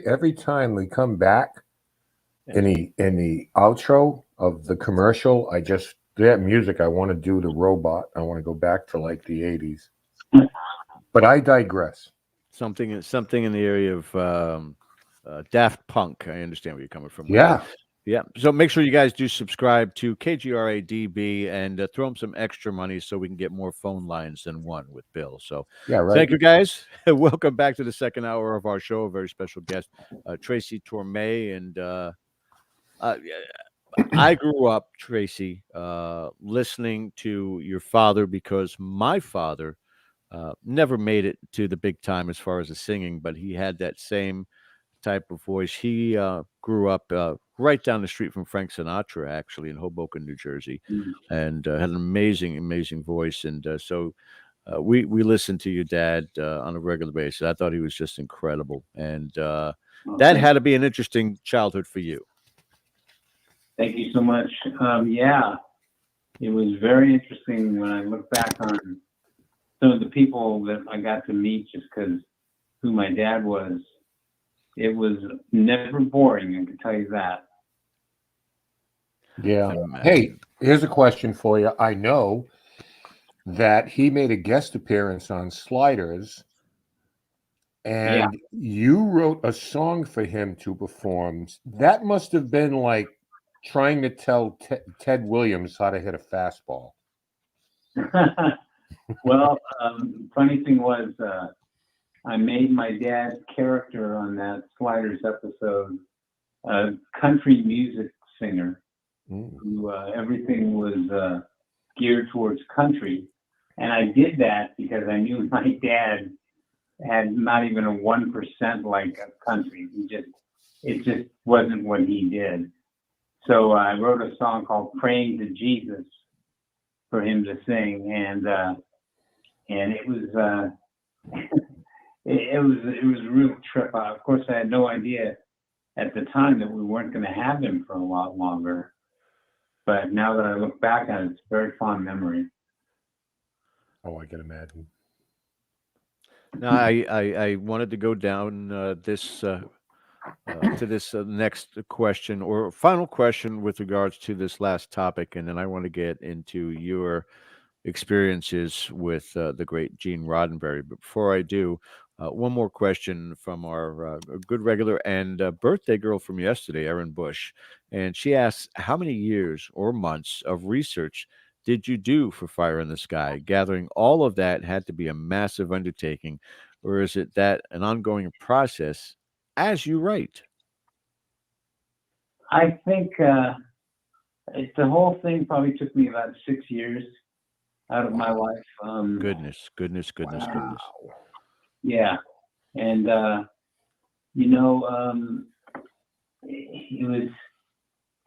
Every time we come back in the outro of the commercial, that music, I want to do the robot. I want to go back to like the 80s. But I digress. Something in the area of Daft Punk. I understand where you're coming from. Yeah. Yeah. So make sure you guys do subscribe to KGRA DB and throw them some extra money so we can get more phone lines than one with Bill. So yeah, right. Thank you guys. Welcome back to the second hour of our show. A very special guest, Tracy Tormé. And I grew up, Tracy, listening to your father because my father never made it to the big time as far as the singing, but he had that same type of voice. He grew up right down the street from Frank Sinatra, actually, in Hoboken, New Jersey, and had an amazing voice. And so we listened to your dad on a regular basis. I thought he was just incredible. And that had to be an interesting childhood for you. Thank you so much. Yeah, it was very interesting when I look back on some of the people that I got to meet just because who my dad was. It was never boring, I can tell you that. Yeah. Hey, here's a question for you. I know that he made a guest appearance on Sliders, and you wrote a song for him to perform. That must have been like trying to tell Ted Williams how to hit a fastball. Well, funny thing was, I made my dad's character on that Sliders episode a country music singer who everything was geared towards country. And I did that because I knew my dad had not even a 1% like a country. It just wasn't what he did. So I wrote a song called Praying to Jesus for him to sing, and it was it was a real trip. Of course, I had no idea at the time that we weren't going to have him for a lot longer. But now that I look back on it, it's a very fond memory. Oh, I can imagine. Now, I wanted to go down to this next question or final question with regards to this last topic, and then I want to get into your experiences with the great Gene Roddenberry. But before I do, one more question from our good regular and birthday girl from yesterday, Erin Bush. And she asks, how many years or months of research did you do for Fire in the Sky? Gathering all of that had to be a massive undertaking, or is it that an ongoing process as you write? I think the whole thing probably took me about 6 years out of my life. Goodness. Yeah, and it was,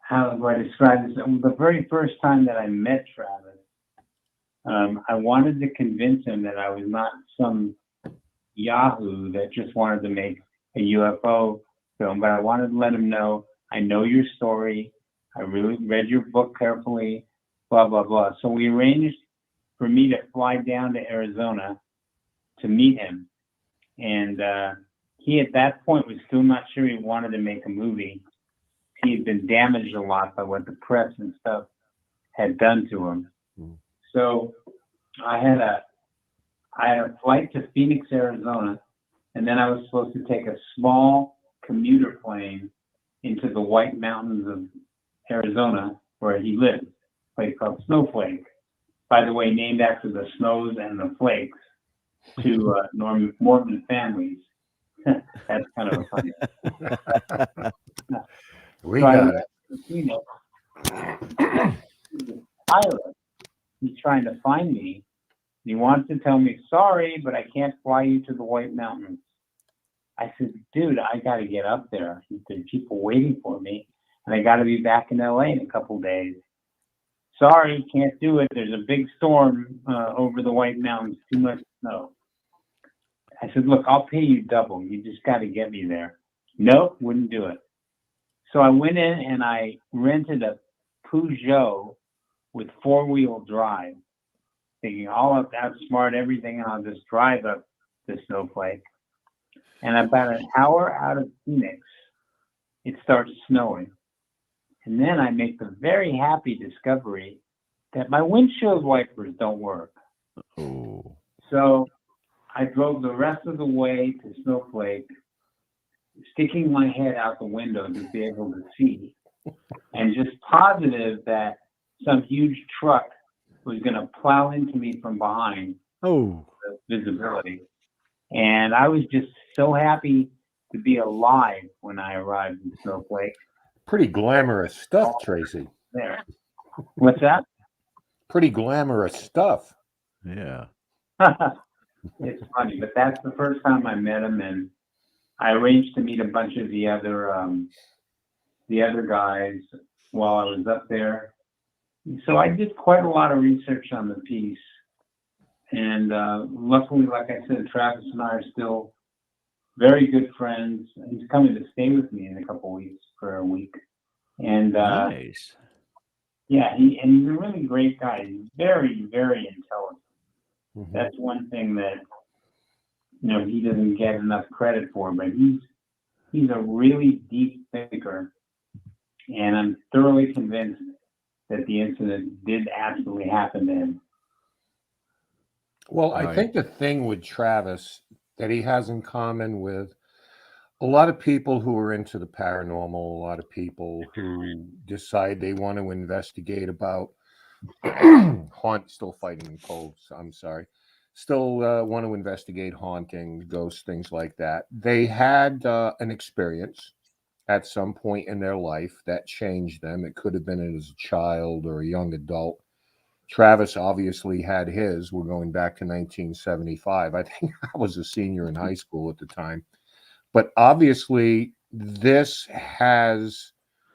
how do I describe this? The very first time that I met Travis, I wanted to convince him that I was not some yahoo that just wanted to make a UFO film, but I wanted to let him know, I know your story, I really read your book carefully, blah, blah, blah. So we arranged for me to fly down to Arizona to meet him. And he, at that point, was still not sure he wanted to make a movie. He had been damaged a lot by what the press and stuff had done to him. So I had a flight to Phoenix, Arizona, and then I was supposed to take a small commuter plane into the White Mountains of Arizona, where he lived, a place called Snowflake. By the way, named after the snows and the flakes, to Mormon families. That's kind of funny. We got it. Pilot, he's trying to find me. He wants to tell me, sorry, but I can't fly you to the White Mountains. I said, dude, I got to get up there. There's people waiting for me, and I got to be back in LA in a couple days. Sorry, can't do it. There's a big storm over the White Mountains, too much snow. I said, look, I'll pay you double. You just got to get me there. Nope, wouldn't do it. So I went in and I rented a Peugeot with four-wheel drive, thinking I'll outsmart everything and I'll just drive up the Snowflake. And about an hour out of Phoenix, it starts snowing. And then I make the very happy discovery that my windshield wipers don't work. Oh. So I drove the rest of the way to Snowflake, sticking my head out the window to be able to see, and just positive that some huge truck was going to plow into me from behind. Oh. The visibility. And I was just so happy to be alive when I arrived in Snowflake. Pretty glamorous stuff, Tracy. There. What's that? Pretty glamorous stuff. Yeah. It's funny, but that's the first time I met him, and I arranged to meet a bunch of the other guys while I was up there. So I did quite a lot of research on the piece, and luckily, like I said, Travis and I are still very good friends. He's coming to stay with me in a couple weeks for a week, and Nice. yeah, he's a really great guy. He's very, very intelligent. Mm-hmm. That's one thing that he doesn't get enough credit for, but he's a really deep thinker, and I'm thoroughly convinced that the incident did absolutely happen to him. Well, I think the thing with Travis that he has in common with a lot of people who are into the paranormal, a lot of people who decide they want to investigate about still fighting colds, I'm sorry. Still want to investigate hauntings, ghosts, things like that. They had an experience at some point in their life that changed them. It could have been as a child or a young adult. Travis obviously had his. We're going back to 1975. I think I was a senior in high school at the time. But obviously, this has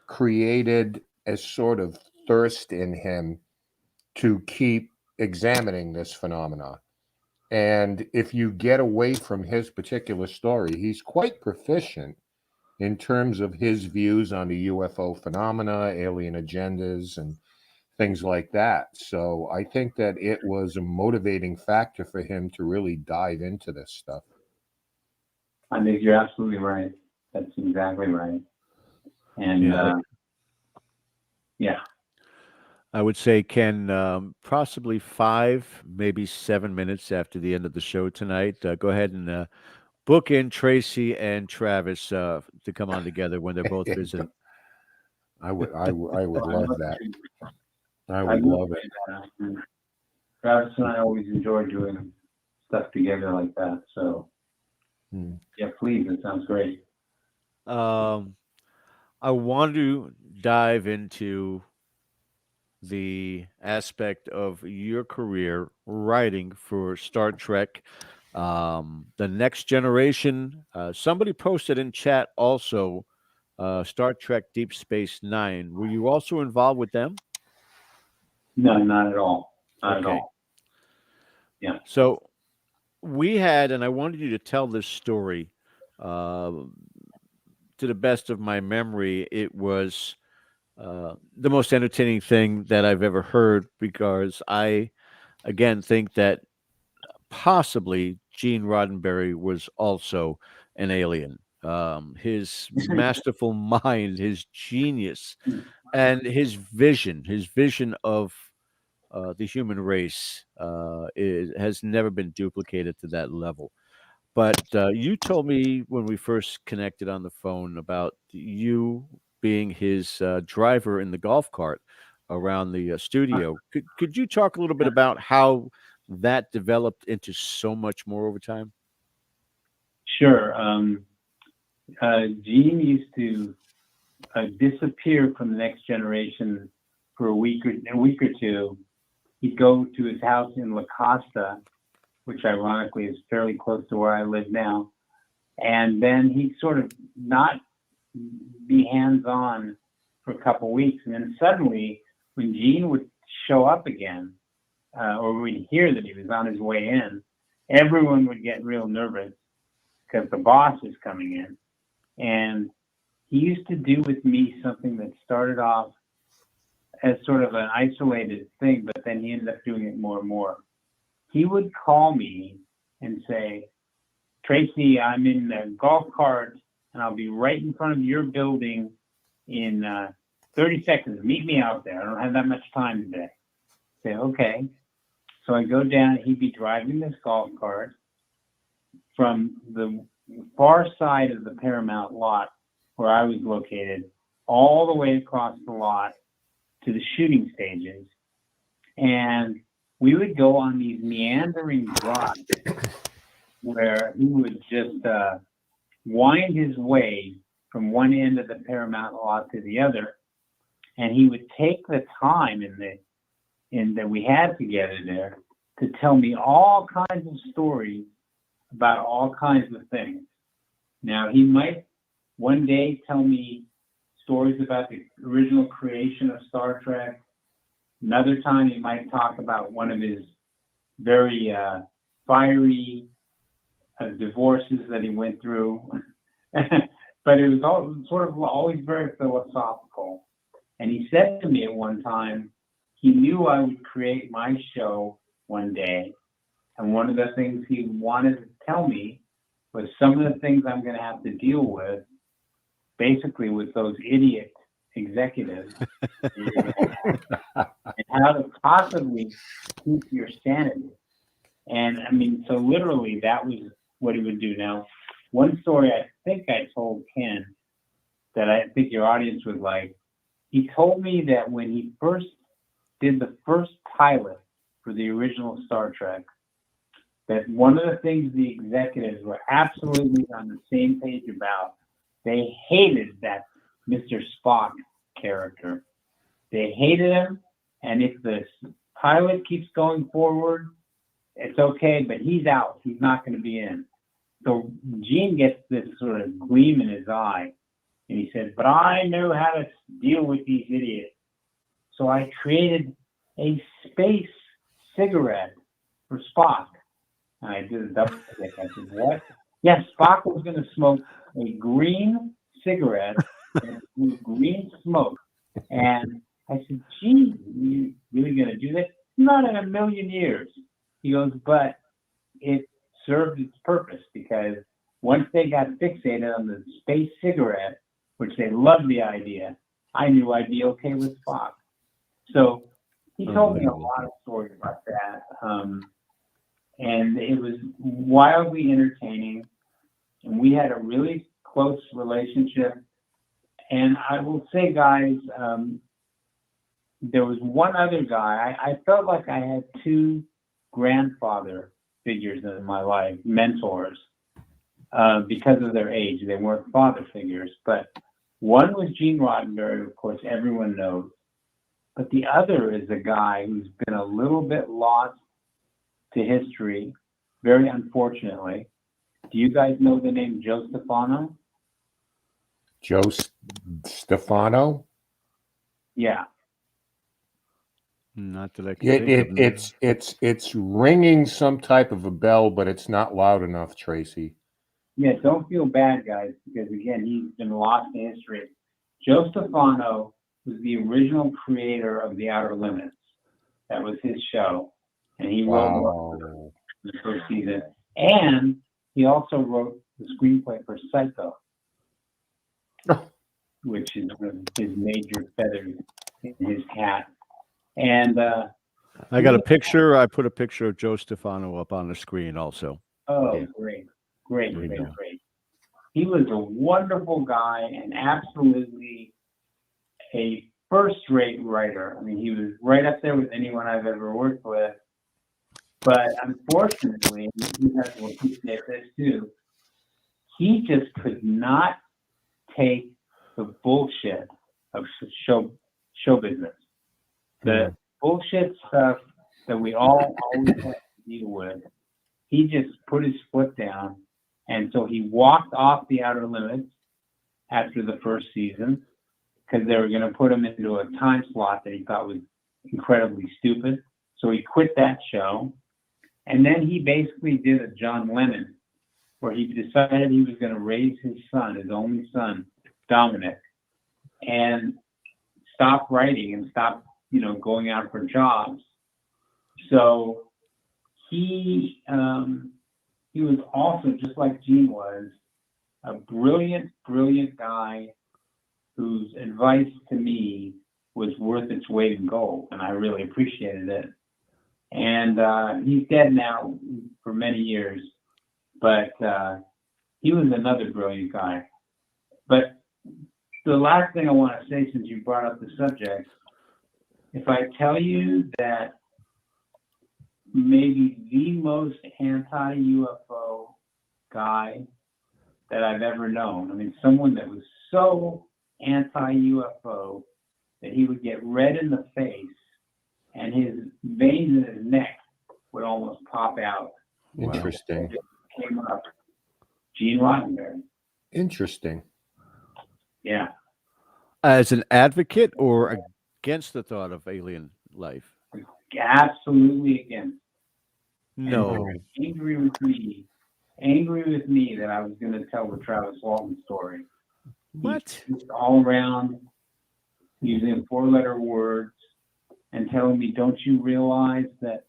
created a sort of thirst in him to keep examining this phenomenon. And if you get away from his particular story, he's quite proficient in terms of his views on the UFO phenomena, alien agendas, and things like that. So I think that it was a motivating factor for him to really dive into this stuff. I think you're absolutely right. That's exactly right. And yeah. I would say, Ken, possibly 5, maybe 7 minutes after the end of the show tonight, go ahead and book in Tracy and Travis to come on together when they're both visiting. I would love that. I would love it. Travis and I always enjoy doing stuff together like that. So, yeah, please, it sounds great. I want to dive into the aspect of your career writing for Star Trek, The Next Generation. Somebody posted in chat also Star Trek Deep Space Nine. Were you also involved with them? No, not at all. Not at Okay. all. Yeah. So we had, and I wanted you to tell this story. To the best of my memory, it was the most entertaining thing that I've ever heard, because I, again, think that possibly Gene Roddenberry was also an alien. His masterful mind, his genius, and his vision of the human race has never been duplicated to that level. But you told me when we first connected on the phone about you being his driver in the golf cart around the studio. Could you talk a little bit about how that developed into so much more over time? Sure. Gene used to disappear from The Next Generation for a week or two. He'd go to his house in La Costa, which ironically is fairly close to where I live now. And then he'd sort of not be hands-on for a couple of weeks. And then suddenly, when Gene would show up again, or we'd hear that he was on his way in, everyone would get real nervous because the boss is coming in. And he used to do with me something that started off as sort of an isolated thing, but then he ended up doing it more and more. He would call me and say, Tracy, I'm in the golf cart and I'll be right in front of your building in 30 seconds. Meet me out there. I don't have that much time today. I say, okay. So I go down, he'd be driving this golf cart from the far side of the Paramount lot where I was located, all the way across the lot to the shooting stages. And we would go on these meandering drives where he would just wind his way from one end of the Paramount lot to the other. And he would take the time that we had together there to tell me all kinds of stories about all kinds of things. Now, he might one day tell me stories about the original creation of Star Trek. Another time he might talk about one of his very fiery divorces that he went through. But it was all sort of always very philosophical. And he said to me at one time, he knew I would create my show one day. And one of the things he wanted to tell me was some of the things I'm going to have to deal with, basically with those idiot executives, and how to possibly keep your sanity. And I mean, so literally that was what he would do. Now, one story I think I told Ken that I think your audience would like, he told me that when he first did the first pilot for the original Star Trek, that one of the things the executives were absolutely on the same page about, they hated that Mr. Spock character. They hated him, and if the pilot keeps going forward, it's okay, but he's out. He's not going to be in. So Gene gets this sort of gleam in his eye, and he says, but I know how to deal with these idiots. So I created a space cigarette for Spock. And I did a double click. I said, what? Yes, Spock was going to smoke a green cigarette with green smoke. And I said, gee, you really going to do that? Not in a million years. He goes, but it served its purpose, because once they got fixated on the space cigarette, which they loved the idea, I knew I'd be okay with Spock. So he told me a lot of stories about that. And it was wildly entertaining. And we had a really close relationship. And I will say, guys, there was one other guy. I felt like I had two grandfather figures in my life, mentors, because of their age. They weren't father figures, but one was Gene Roddenberry, of course, everyone knows. But the other is a guy who's been a little bit lost to history, very unfortunately. Do you guys know the name Joe Stefano? Joe Stefano? Yeah. Not that I can think of. It's ringing some type of a bell, but it's not loud enough, Tracy. Yeah, don't feel bad, guys, because again, he's been lost in history. Joe Stefano was the original creator of The Outer Limits. That was his show, and he wrote the first season. And he also wrote the screenplay for Psycho, which is one of his major feathers in his hat. And I got a picture. I put a picture of Joe Stefano up on the screen also. Oh, yeah. Great. He was a wonderful guy and absolutely a first-rate writer. I mean, he was right up there with anyone I've ever worked with. But unfortunately, he has to appreciate this too. He just could not take the bullshit of show business. The bullshit stuff that we all always have to deal with. He just put his foot down, and so he walked off The Outer Limits after the first season, because they were going to put him into a time slot that he thought was incredibly stupid. So he quit that show. And then he basically did a John Lennon, where he decided he was going to raise his son, his only son, Dominic, and stop writing and stop, going out for jobs. So he was also, just like Gene was, a brilliant guy whose advice to me was worth its weight in gold, and I really appreciated it. And he's dead now for many years, but he was another brilliant guy. But the last thing I want to say, since you brought up the subject, if I tell you that maybe the most anti-UFO guy that I've ever known, I mean, someone that was so anti-UFO that he would get red in the face and his veins in his neck would almost pop out. Interesting. Came up. Gene Roddenberry. Interesting. Yeah. As an advocate or against the thought of alien life? Absolutely against. No. Angry with me that I was going to tell the Travis Walton story. What? He's all around using 4-letter words and telling me, don't you realize that,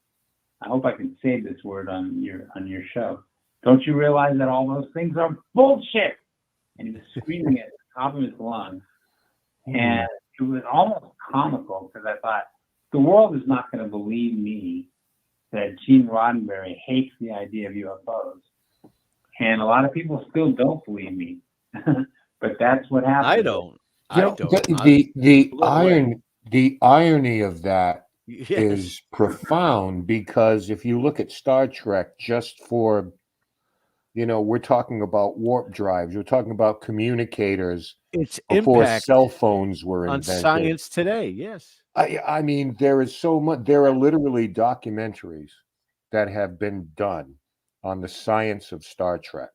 I hope I can say this word on your show, don't you realize that all those things are bullshit? And he was screaming at the top of his lungs. And it was almost comical, because I thought, the world is not going to believe me that Gene Roddenberry hates the idea of UFOs. And a lot of people still don't believe me. But that's what happened. I don't. The irony of that is profound, because if you look at Star Trek, just for, we're talking about warp drives, we're talking about communicators. Its before impact cell phones were on invented. science today, yes. I mean, there is so much. There are literally documentaries that have been done on the science of Star Trek.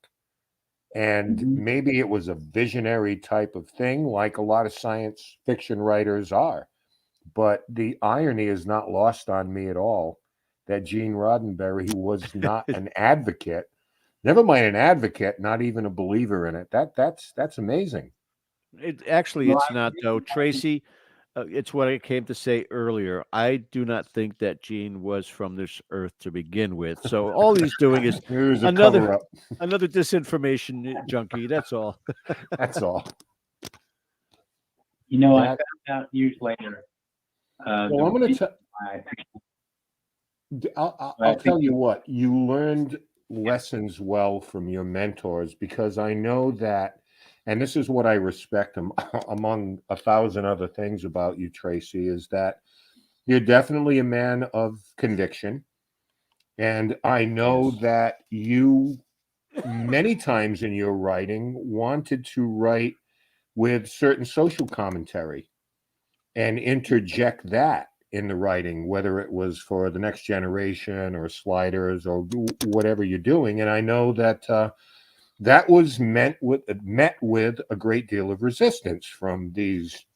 And maybe it was a visionary type of thing, like a lot of science fiction writers are. but the irony is not lost on me at all that Gene Roddenberry was not an advocate. Never mind an advocate, not even a believer in it. That's amazing. It's not though, Tracy. It's what I came to say earlier. I do not think that Gene was from this earth to begin with. So all he's doing is Here's a another cover-up. another disinformation junkie. That's all. That's all. You know, I That- found out years later. Well, I'm going to I'll tell you what, you learned lessons well from your mentors, because I know that, and this is what I respect among 1,000 other things about you, Tracy, is that you're definitely a man of conviction. And I know that you, many times in your writing, wanted to write with certain social commentary and interject that in the writing, whether it was for the next generation or Sliders or whatever you're doing. And I know that that was met with a great deal of resistance from these,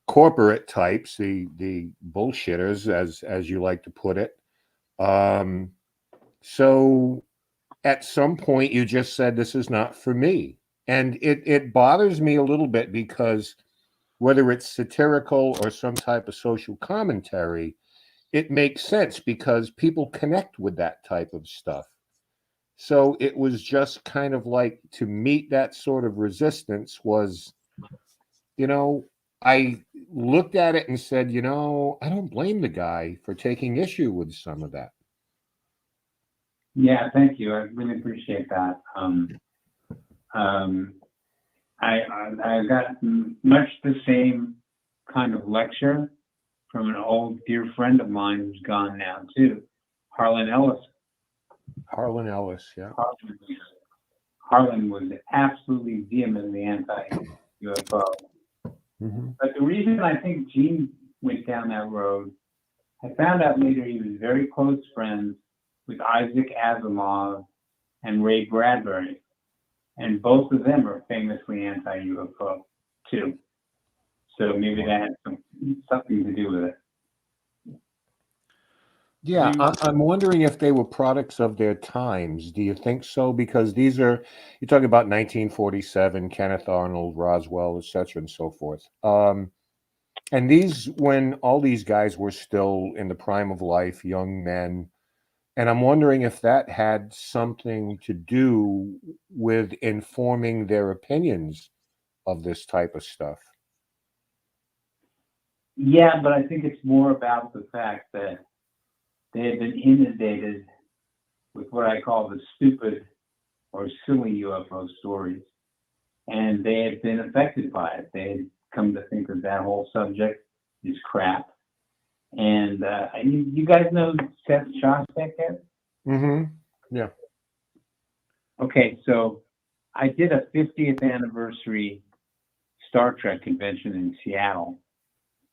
corporate types, the bullshitters, as you like to put it. So at some point you just said, this is not for me. And it bothers me a little bit, because whether it's satirical or some type of social commentary, it makes sense because people connect with that type of stuff. So it was just kind of like, to meet that sort of resistance was, I looked at it and said, I don't blame the guy for taking issue with some of that. Yeah, thank you. I really appreciate that. I got much the same kind of lecture from an old dear friend of mine who's gone now too, Harlan Ellis. Harlan Ellis, yeah. Harlan was absolutely vehemently anti-UFO. Mm-hmm. But the reason I think Gene went down that road, I found out later he was very close friends with Isaac Asimov and Ray Bradbury. And both of them are famously anti-UFO too. So maybe that had something to do with it. Yeah, I'm wondering if they were products of their times. Do you think so? Because you're talking about 1947, Kenneth Arnold, Roswell, et cetera, and so forth. And when all these guys were still in the prime of life, young men. And I'm wondering if that had something to do with informing their opinions of this type of stuff. Yeah, but I think it's more about the fact that they had been inundated with what I call the stupid or silly UFO stories, and they had been affected by it. They had come to think that whole subject is crap. And you guys know Seth Shostak yet? Mm-hmm. Yeah. Okay, so I did a 50th anniversary Star Trek convention in Seattle,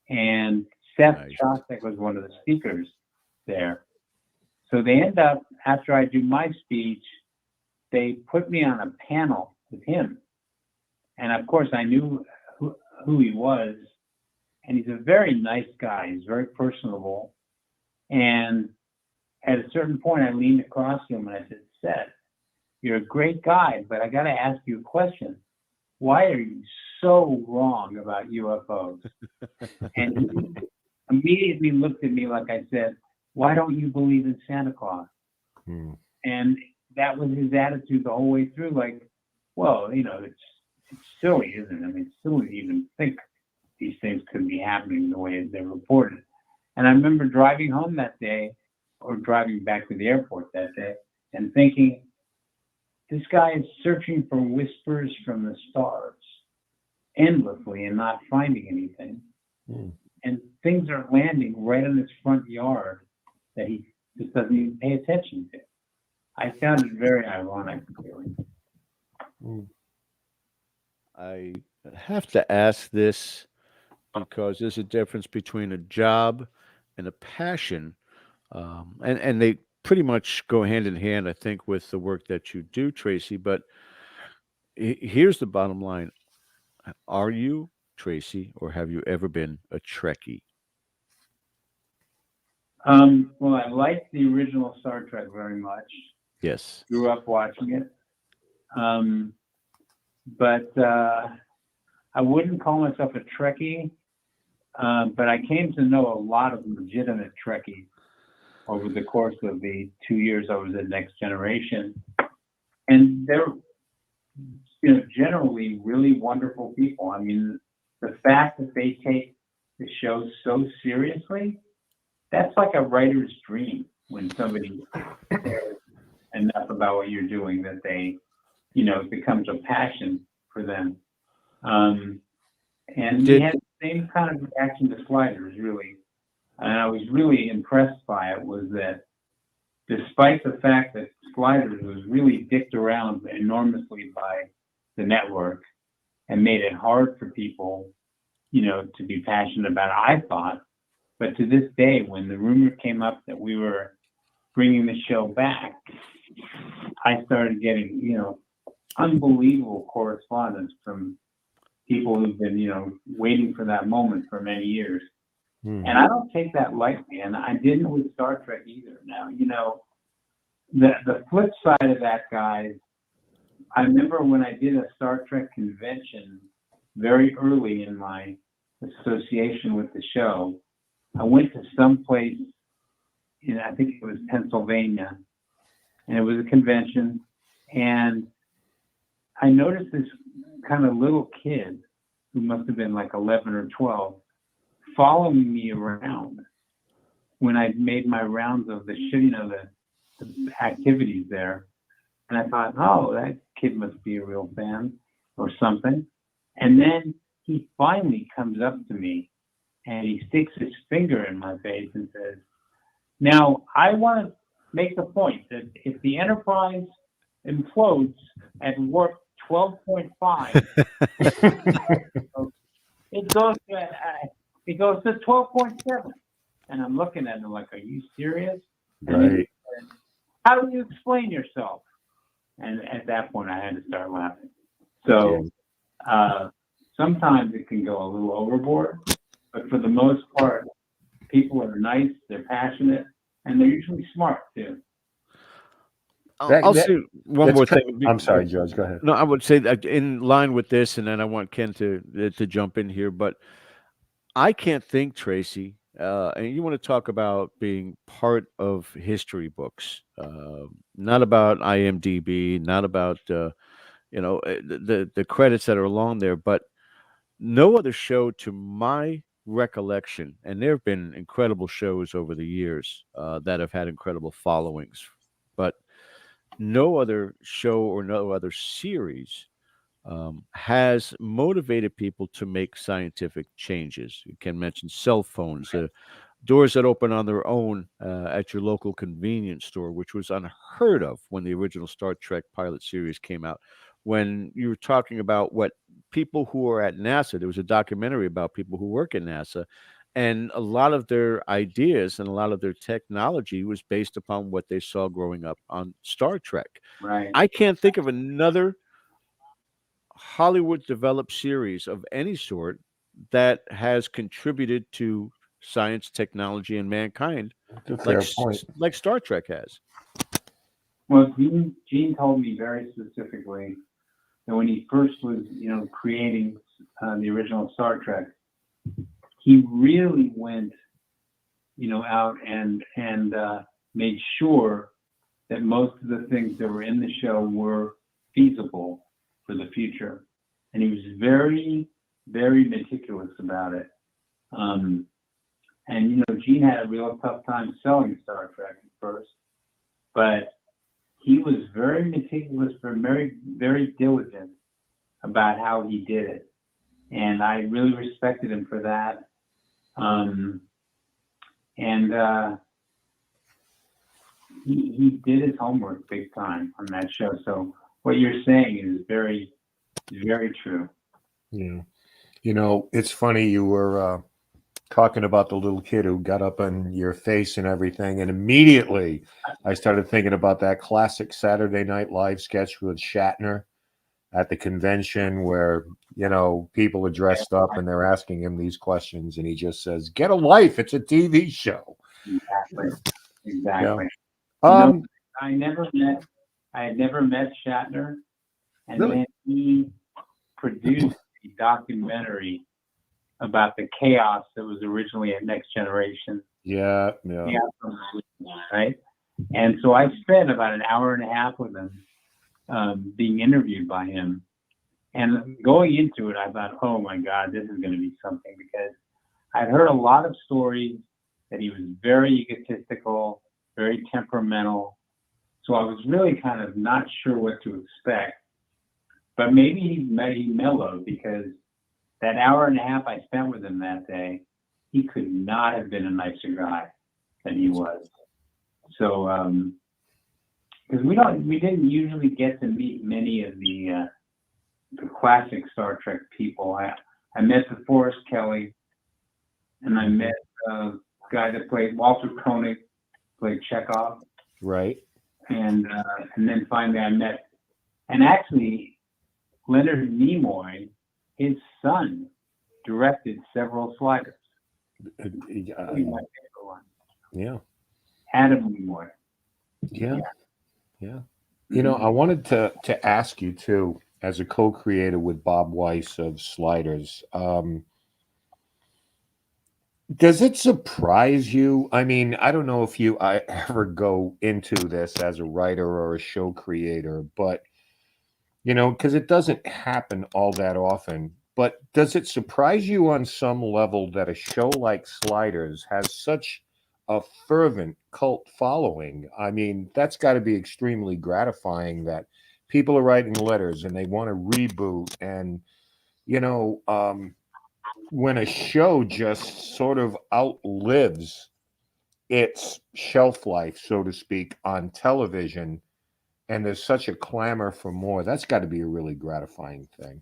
and Seth Shostak was one of the speakers there. So they end up, after I do my speech, they put me on a panel with him. And of course, I knew who he was. And he's a very nice guy. He's very personable. And at a certain point, I leaned across to him and I said, Seth, you're a great guy, but I got to ask you a question. Why are you so wrong about UFOs? And he immediately looked at me like I said, why don't you believe in Santa Claus? And that was his attitude the whole way through. Like, well, it's silly, isn't it? I mean, it's silly to even think these things could be happening the way they're reported. And I remember driving home that day, or driving back to the airport that day, and thinking, this guy is searching for whispers from the stars endlessly and not finding anything. And things are landing right in his front yard that he just doesn't even pay attention to. I found it very ironic, really. I have to ask this because there's a difference between a job and a passion, and they pretty much go hand in hand, I think, with the work that you do, Tracy. But here's the bottom line: are you Tracy, or have you ever been a Trekkie? Well, I liked the original Star Trek very much. Yes. Grew up watching it. But I wouldn't call myself a Trekkie. But I came to know a lot of legitimate Trekkies over the course of the 2 years I was at Next Generation. And they're, generally really wonderful people. I mean, the fact that they take the show so seriously, that's like a writer's dream when somebody cares enough about what you're doing that they, it becomes a passion for them. And we had the same kind of reaction to Sliders, really. And I was really impressed by it, was that despite the fact that Sliders was really dicked around enormously by the network and made it hard for people, to be passionate about it, I thought. But to this day, when the rumor came up that we were bringing the show back, I started getting, unbelievable correspondence from people who've been, waiting for that moment for many years. And I don't take that lightly, and I didn't with Star Trek either. Now, the flip side of that, guys, I remember when I did a Star Trek convention very early in my association with the show, I went to some place in, I think it was Pennsylvania, and it was a convention, and I noticed this kind of little kid who must have been like 11 or 12 following me around when I made my rounds of the activities there. And I thought, oh, that kid must be a real fan or something. And then he finally comes up to me and he sticks his finger in my face and says, now, I want to make the point that if the Enterprise implodes at warp 12.5, it goes to 12.7. And I'm looking at him like, are you serious? And he said, how do you explain yourself? And at that point, I had to start laughing. So sometimes it can go a little overboard, but for the most part, people are nice, they're passionate, and they're usually smart too. I'll say one more thing. I'm sorry, George. Go ahead. No, I would say that in line with this, and then I want Ken to jump in here. But I can't think, Tracy, and you want to talk about being part of history books, not about IMDb, not about the credits that are along there, but no other show, to my recollection, and there have been incredible shows over the years that have had incredible followings, but no other show or no other series has motivated people to make scientific changes. You can mention cell phones, doors that open on their own at your local convenience store, which was unheard of when the original Star Trek pilot series came out. When you were talking about what people who are at NASA, there was a documentary about people who work at NASA, and a lot of their ideas and a lot of their technology was based upon what they saw growing up on Star Trek. Right. I can't think of another Hollywood developed series of any sort that has contributed to science, technology, and mankind like Star Trek has. Well, Gene told me very specifically that when he first was, creating the original Star Trek, he really went, out and made sure that most of the things that were in the show were feasible for the future. And he was very, very meticulous about it. And, Gene had a real tough time selling Star Trek at first, but he was very meticulous, very, very diligent about how he did it. And I really respected him for that. He did his homework big time on that show. So what you're saying is very, very true. Yeah. It's funny, you were talking about the little kid who got up on your face and everything, and immediately I started thinking about that classic Saturday Night Live sketch with Shatner at the convention where, you know, people are dressed up and they're asking him these questions, and he just says, "Get a life. It's a TV show." Exactly. Yeah. I had never met Shatner, and Really? then he produced the documentary about the chaos that was originally at Next Generation. Yeah. Right. And so I spent about an hour and a half with him, being interviewed by him. And going into it, I thought, oh my God, this is going to be something, because I'd heard a lot of stories that he was very egotistical, very temperamental. So I was really kind of not sure what to expect. But maybe he mellowed, because that hour and a half I spent with him that day, he could not have been a nicer guy than he was. So, because we didn't usually get to meet many of the classic Star Trek people. I met DeForest Kelly, and I met a guy that played Walter Koenig, played Chekhov. Right. And then finally I met, and actually Leonard Nimoy, his son, directed several sliders. Yeah. Adam Nimoy. Yeah. You know, I wanted to ask you too, as a co-creator with Bob Weiss of Sliders, does it surprise you? I mean, I don't know if I ever go into this as a writer or a show creator, but, you know, because it doesn't happen all that often. But does it surprise you on some level that a show like Sliders has such a fervent cult following? I mean, that's got to be extremely gratifying that people are writing letters and they want to reboot. And, you know, when a show just sort of outlives its shelf life, so to speak, on television, and there's such a clamor for more, that's got to be a really gratifying thing.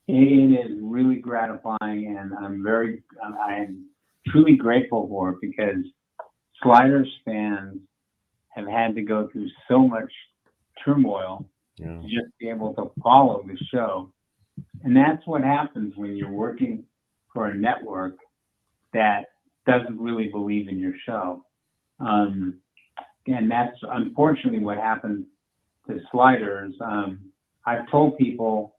It is really gratifying, and I am truly grateful for it, because Sliders fans have had to go through so much turmoil to just be able to follow the show. And that's what happens when you're working for a network that doesn't really believe in your show. And that's unfortunately what happened to Sliders. I've told people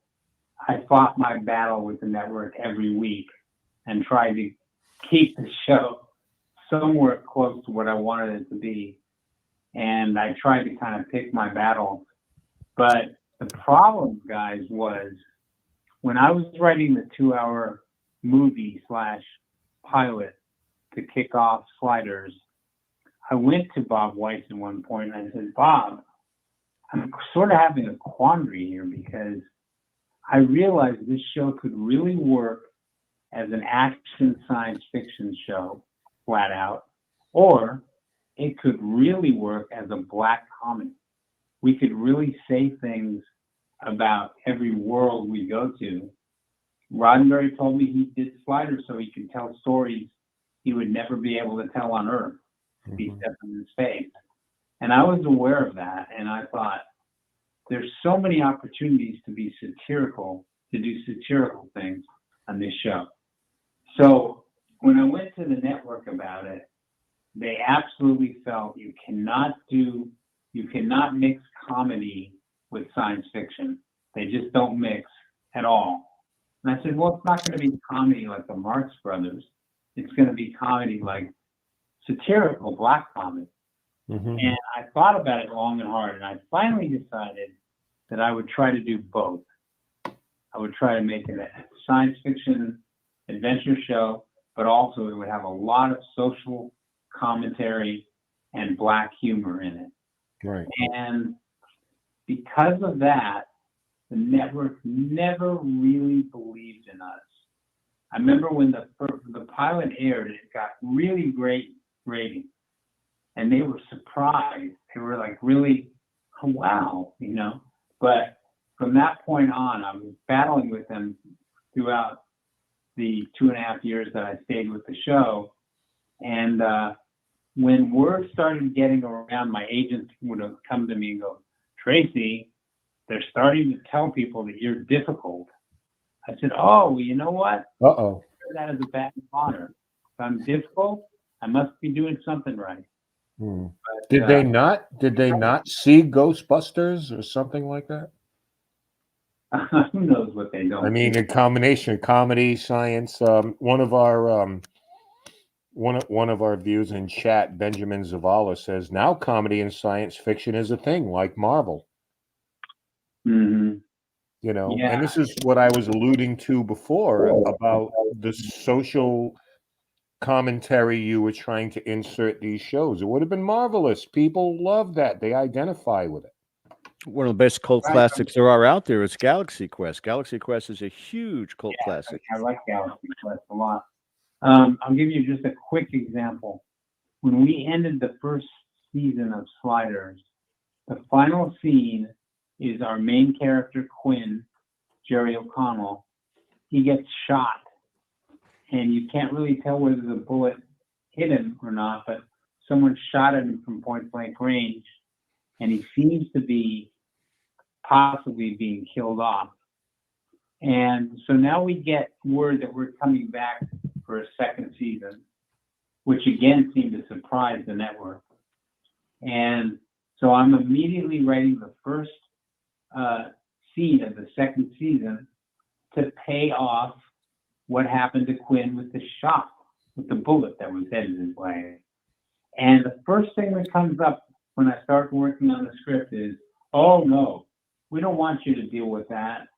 I fought my battle with the network every week and tried to keep the show somewhere close to what I wanted it to be. And I tried to kind of pick my battles. But the problem, guys, was when I was writing the 2-hour movie / pilot to kick off Sliders, I went to Bob Weiss at one point and I said, Bob, I'm sort of having a quandary here, because I realized this show could really work as an action science fiction show, flat out, or it could really work as a black comedy. We could really say things about every world we go to. Roddenberry told me he did Sliders so he could tell stories he would never be able to tell on Earth if he stepped into space. And I was aware of that, and I thought, there's so many opportunities to be satirical, to do satirical things on this show. So when I went to the network about it, they absolutely felt you cannot mix comedy with science fiction. They just don't mix at all. And I said, well, it's not going to be comedy like the Marx Brothers. It's going to be comedy like satirical black comedy. And I thought about it long and hard, and I finally decided that I would try to do both. I would try to make it a science fiction adventure show, but also it would have a lot of social commentary and black humor in it. Right. And because of that, the network never really believed in us. I remember when the pilot aired, it got really great ratings. And they were surprised. They were like, really, oh, wow, you know. But from that point on, I was battling with them throughout the 2.5 years that I stayed with the show. And when word started getting around, my agents would have come to me and go, Tracy, they're starting to tell people that you're difficult. I said, oh, well, you know what? Uh-oh. That is a badge of honor. If I'm difficult, I must be doing something right. Hmm. But, Did they not see Ghostbusters or something like that? who knows what they don't? I mean, a combination of comedy, science. One of our views in chat, Benjamin Zavala, says now comedy and science fiction is a thing, like Marvel. Mm-hmm. You know, Yeah. and this is what I was alluding to before about the social commentary you were trying to insert these shows. It would have been marvelous. People love that. They identify with it. One of the best cult classics there are out there is Galaxy Quest. Galaxy Quest is a huge cult classic. I like Galaxy Quest a lot. I'll give you just a quick example. When we ended the first season of Sliders, the final scene is our main character, Quinn, Jerry O'Connell. He gets shot, and you can't really tell whether the bullet hit him or not, but someone shot at him from point blank range, and he seems to be possibly being killed off. And so now we get word that we're coming back for a second season, which again seemed to surprise the network. And so I'm immediately writing the first scene of the second season to pay off what happened to Quinn with the shot, with the bullet that was headed his way. And the first thing that comes up when I start working on the script is, oh no, we don't want you to deal with that.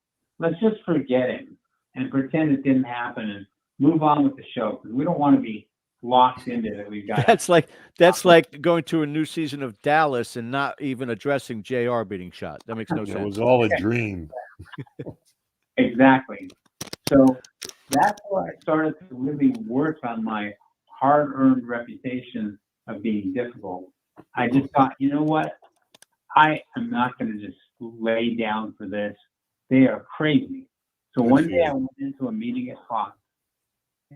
Let's just forget him and pretend it didn't happen and move on with the show, because we don't want to be locked into that. We've got That's like going to a new season of Dallas and not even addressing JR being shot. That makes no sense. It was all a dream. Exactly. So that's where I started to really work on my hard-earned reputation of being difficult. I just thought, you know what? I am not going to just lay down for this. They are crazy. So one day I went into a meeting at Fox,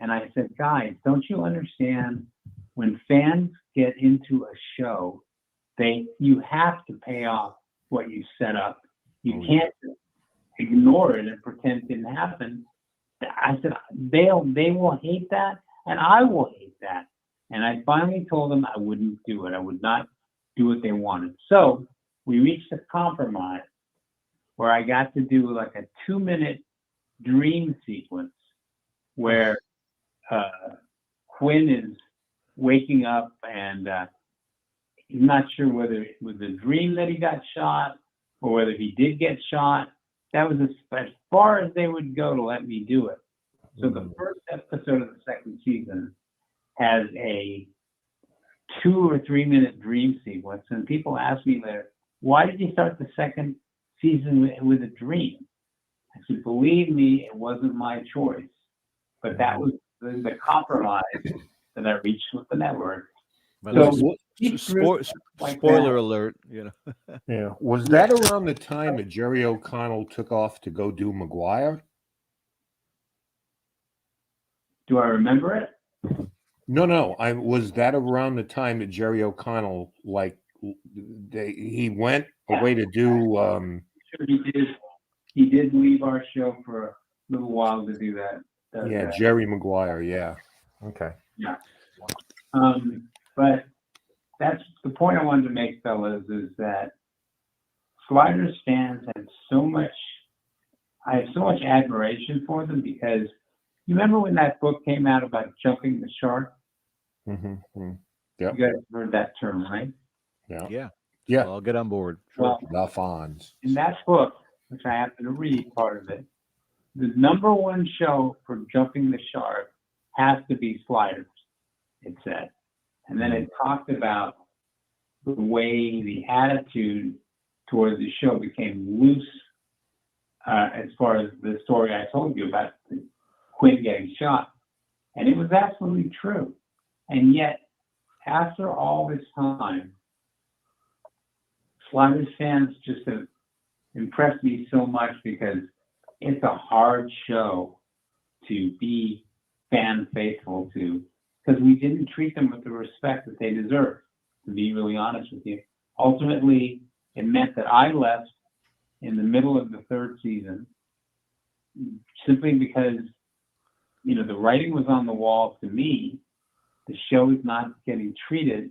and I said, guys, don't you understand, when fans get into a show, you have to pay off what you set up. You can't ignore it and pretend it didn't happen. I said, they will hate that, and I will hate that. And I finally told them I wouldn't do it. I would not do what they wanted. So we reached a compromise where I got to do like a 2-minute dream sequence where Quinn is waking up and he's not sure whether it was a dream that he got shot or whether he did get shot. That was as far as they would go to let me do it. So the first episode of the second season has a 2 or 3 minute dream sequence. And people ask me later, why did you start the second season with a dream? I said, believe me, it wasn't my choice. But that was the compromise that I reached with the network. So, spoiler alert, you know. Yeah. Was that around the time that Jerry O'Connell took off to go do McGuire? Do I remember it? No. Was that around the time that Jerry O'Connell, he went away to do? Sure, he did. He did leave our show for a little while to do that. Jerry Maguire. Yeah. Okay. Yeah. But that's the point I wanted to make, fellas, is that Sliders fans have I have so much admiration for them, because you remember when that book came out about jumping the shark? Mm-hmm. Yeah. You guys heard that term, right? Yeah. Well, I'll get on board. Well, the Fonz. In that book, which I happened to read part of it, the number one show for jumping the shark has to be Sliders, it said. And then it talked about the way the attitude towards the show became loose, as far as the story I told you about Quinn getting shot. And it was absolutely true. And yet, after all this time, Sliders fans just have impressed me so much, because it's a hard show to be fan faithful to, because we didn't treat them with the respect that they deserve, to be really honest with you. Ultimately, it meant that I left in the middle of the third season, simply because, you know, the writing was on the wall to me. The show is not getting treated,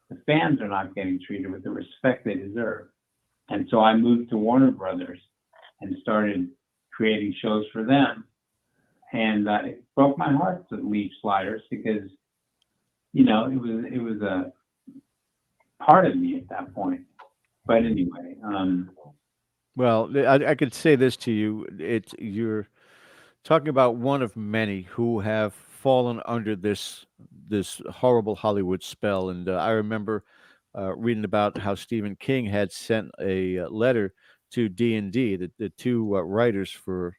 the fans are not getting treated with the respect they deserve. And so I moved to Warner Brothers and started creating shows for them. And it broke my heart to leave Sliders because, you know, it was a part of me at that point. But anyway, Well, I could say this to you. You're talking about one of many who have fallen under this horrible Hollywood spell. And I remember reading about how Stephen King had sent a letter to D&D, the two writers for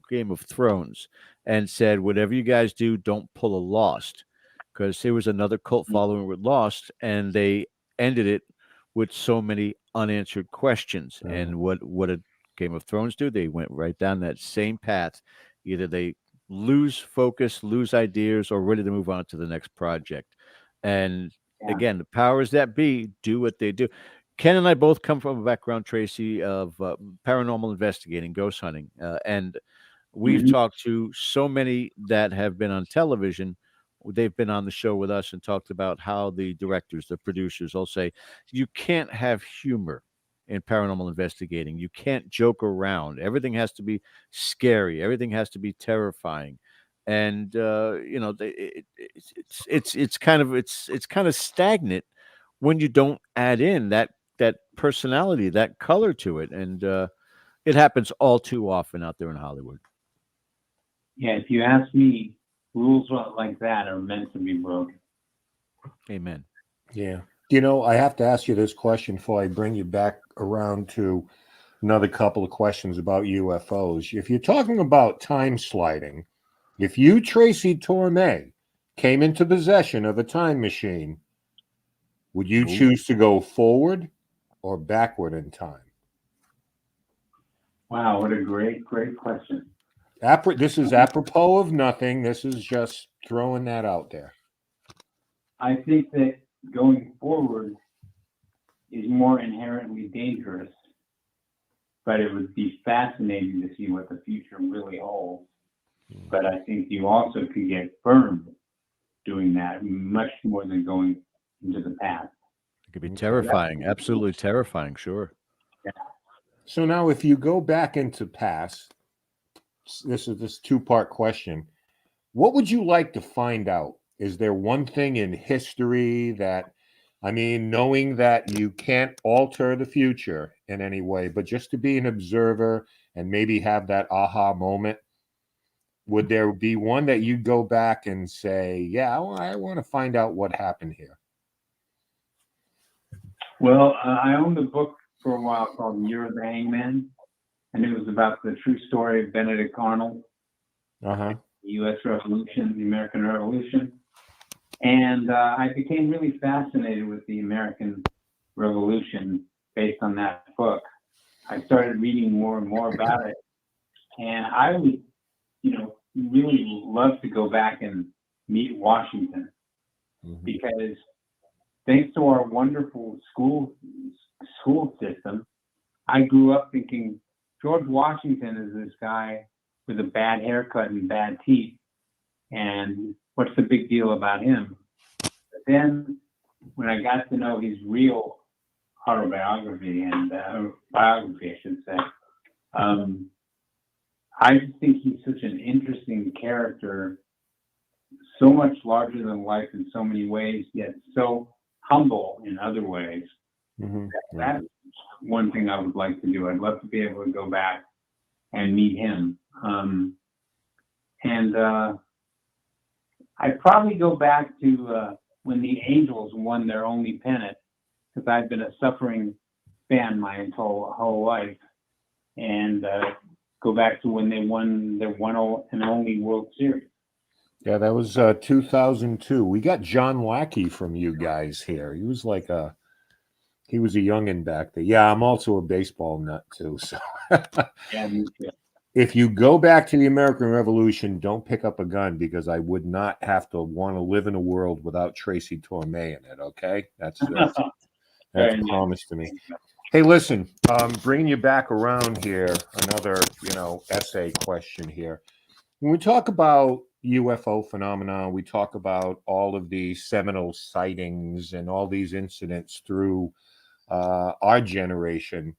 Game of Thrones, and said, whatever you guys do, don't pull a Lost, because there was another cult following with Lost, and they ended it with so many unanswered questions. And what did Game of Thrones do? They went right down that same path. Either they lose focus, lose ideas, or ready to move on to the next project. And again, the powers that be do what they do. Ken and I both come from a background, Tracy, of paranormal investigating, ghost hunting. And we've talked to so many that have been on television. They've been on the show with us and talked about how the directors, the producers all say, you can't have humor in paranormal investigating. You can't joke around. Everything has to be scary. Everything has to be terrifying. And you know, it's kind of stagnant when you don't add in that personality, that color to it. And it happens all too often out there in Hollywood. yeah, if you ask me, rules like that are meant to be broken. Amen. Yeah. You know, I have to ask you this question before I bring you back around to another couple of questions about UFOs. If you're talking about time sliding, if you, Tracy Tormé, came into possession of a time machine, would you choose to go forward or backward in time? Wow, what a great question. This is apropos of nothing. This is just throwing that out there. I think that going forward is more inherently dangerous, but it would be fascinating to see what the future really holds. But I think you also could get burned doing that much more than going into the past. It could be terrifying, absolutely terrifying, sure. Yeah. So now if you go back into past, this is this two-part question. What would you like to find out? Is there one thing in history that, I mean, knowing that you can't alter the future in any way, but just to be an observer and maybe have that aha moment, would there be one that you go back and say, yeah, I want to find out what happened here? Well, I owned a book for a while called Year of the Hangman, and it was about the true story of Benedict Arnold, the U.S. Revolution, the American Revolution. And I became really fascinated with the American Revolution based on that book. I started reading more and more about it. And I would, you know, really love to go back and meet Washington because thanks to our wonderful school system, I grew up thinking George Washington is this guy with a bad haircut and bad teeth. And what's the big deal about him? But then when I got to know his real autobiography and biography, I should say, I just think he's such an interesting character, so much larger than life in so many ways, yet so humble in other ways. That's one thing I would like to do. I'd love to be able to go back and meet him. I'd probably go back to when the Angels won their only pennant, because I've been a suffering fan my whole life, and go back to when they won their one and only World Series. Yeah, that was 2002. We got John Lackey from you guys here. He was like he was a youngin' back there. Yeah, I'm also a baseball nut too. So Yeah, me too. If you go back to the American Revolution, don't pick up a gun, because I would not have to want to live in a world without Tracy Tormé in it. Okay, that's a promise to me. Hey, listen, bringing you back around here, another, essay question here. When we talk about UFO phenomena, we talk about all of these seminal sightings and all these incidents through our generation.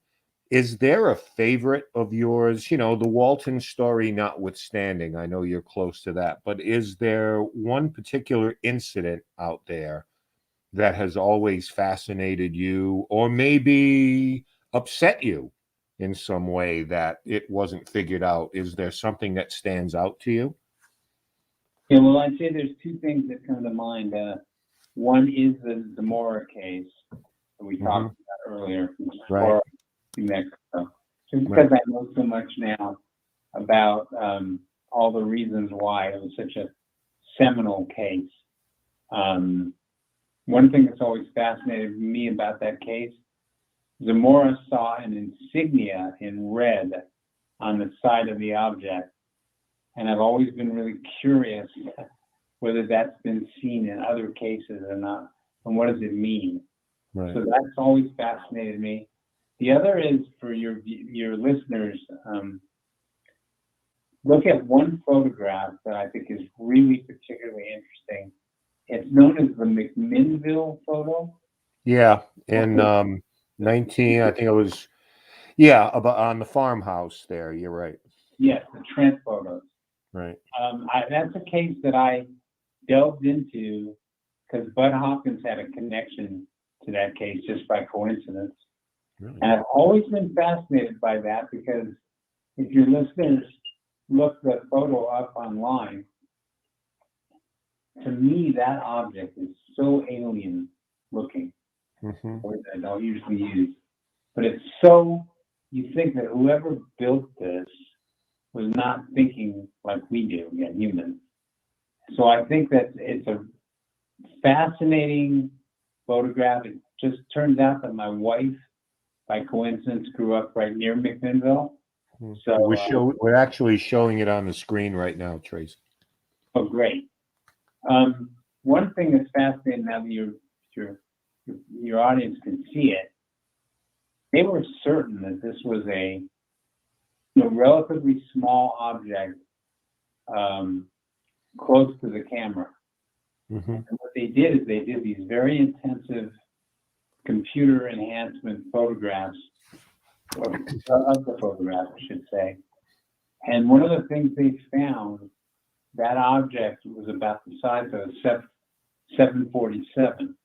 Is there a favorite of yours? The Walton story notwithstanding, I know you're close to that, but is there one particular incident out there that has always fascinated you, or maybe upset you in some way that it wasn't figured out? Is there something that stands out to you? Yeah, well, I'd say there's two things that come to mind. One is the Zamora case that we talked about earlier, Right. New Mexico. Just because I know so much now about all the reasons why it was such a seminal case. One thing that's always fascinated me about that case, Zamora saw an insignia in red on the side of the object. And I've always been really curious whether that's been seen in other cases or not. And what does it mean? Right. So that's always fascinated me. The other is for your listeners, look at one photograph that I think is really particularly interesting. It's known as the McMinnville photo. Yeah, in 19, I think it was, about on the farmhouse there. You're right. Yes, the Trent photos. Right. That's a case that I delved into because Budd Hopkins had a connection to that case just by coincidence. Really? And I've always been fascinated by that because if your listeners look the photo up online, to me, that object is so alien looking, words I don't usually use. But it's so, you think that whoever built this was not thinking like we do, humans. So I think that it's a fascinating photograph. It just turns out that my wife, by coincidence, grew up right near McMinnville. So we're actually showing it on the screen right now, Tracy. Oh, great. One thing that's fascinating now that your audience can see it, they were certain that this was a relatively small object close to the camera. And what they did is they did these very intensive computer enhancement photographs of the photograph, I should say. And one of the things they found, that object was about the size of a 747,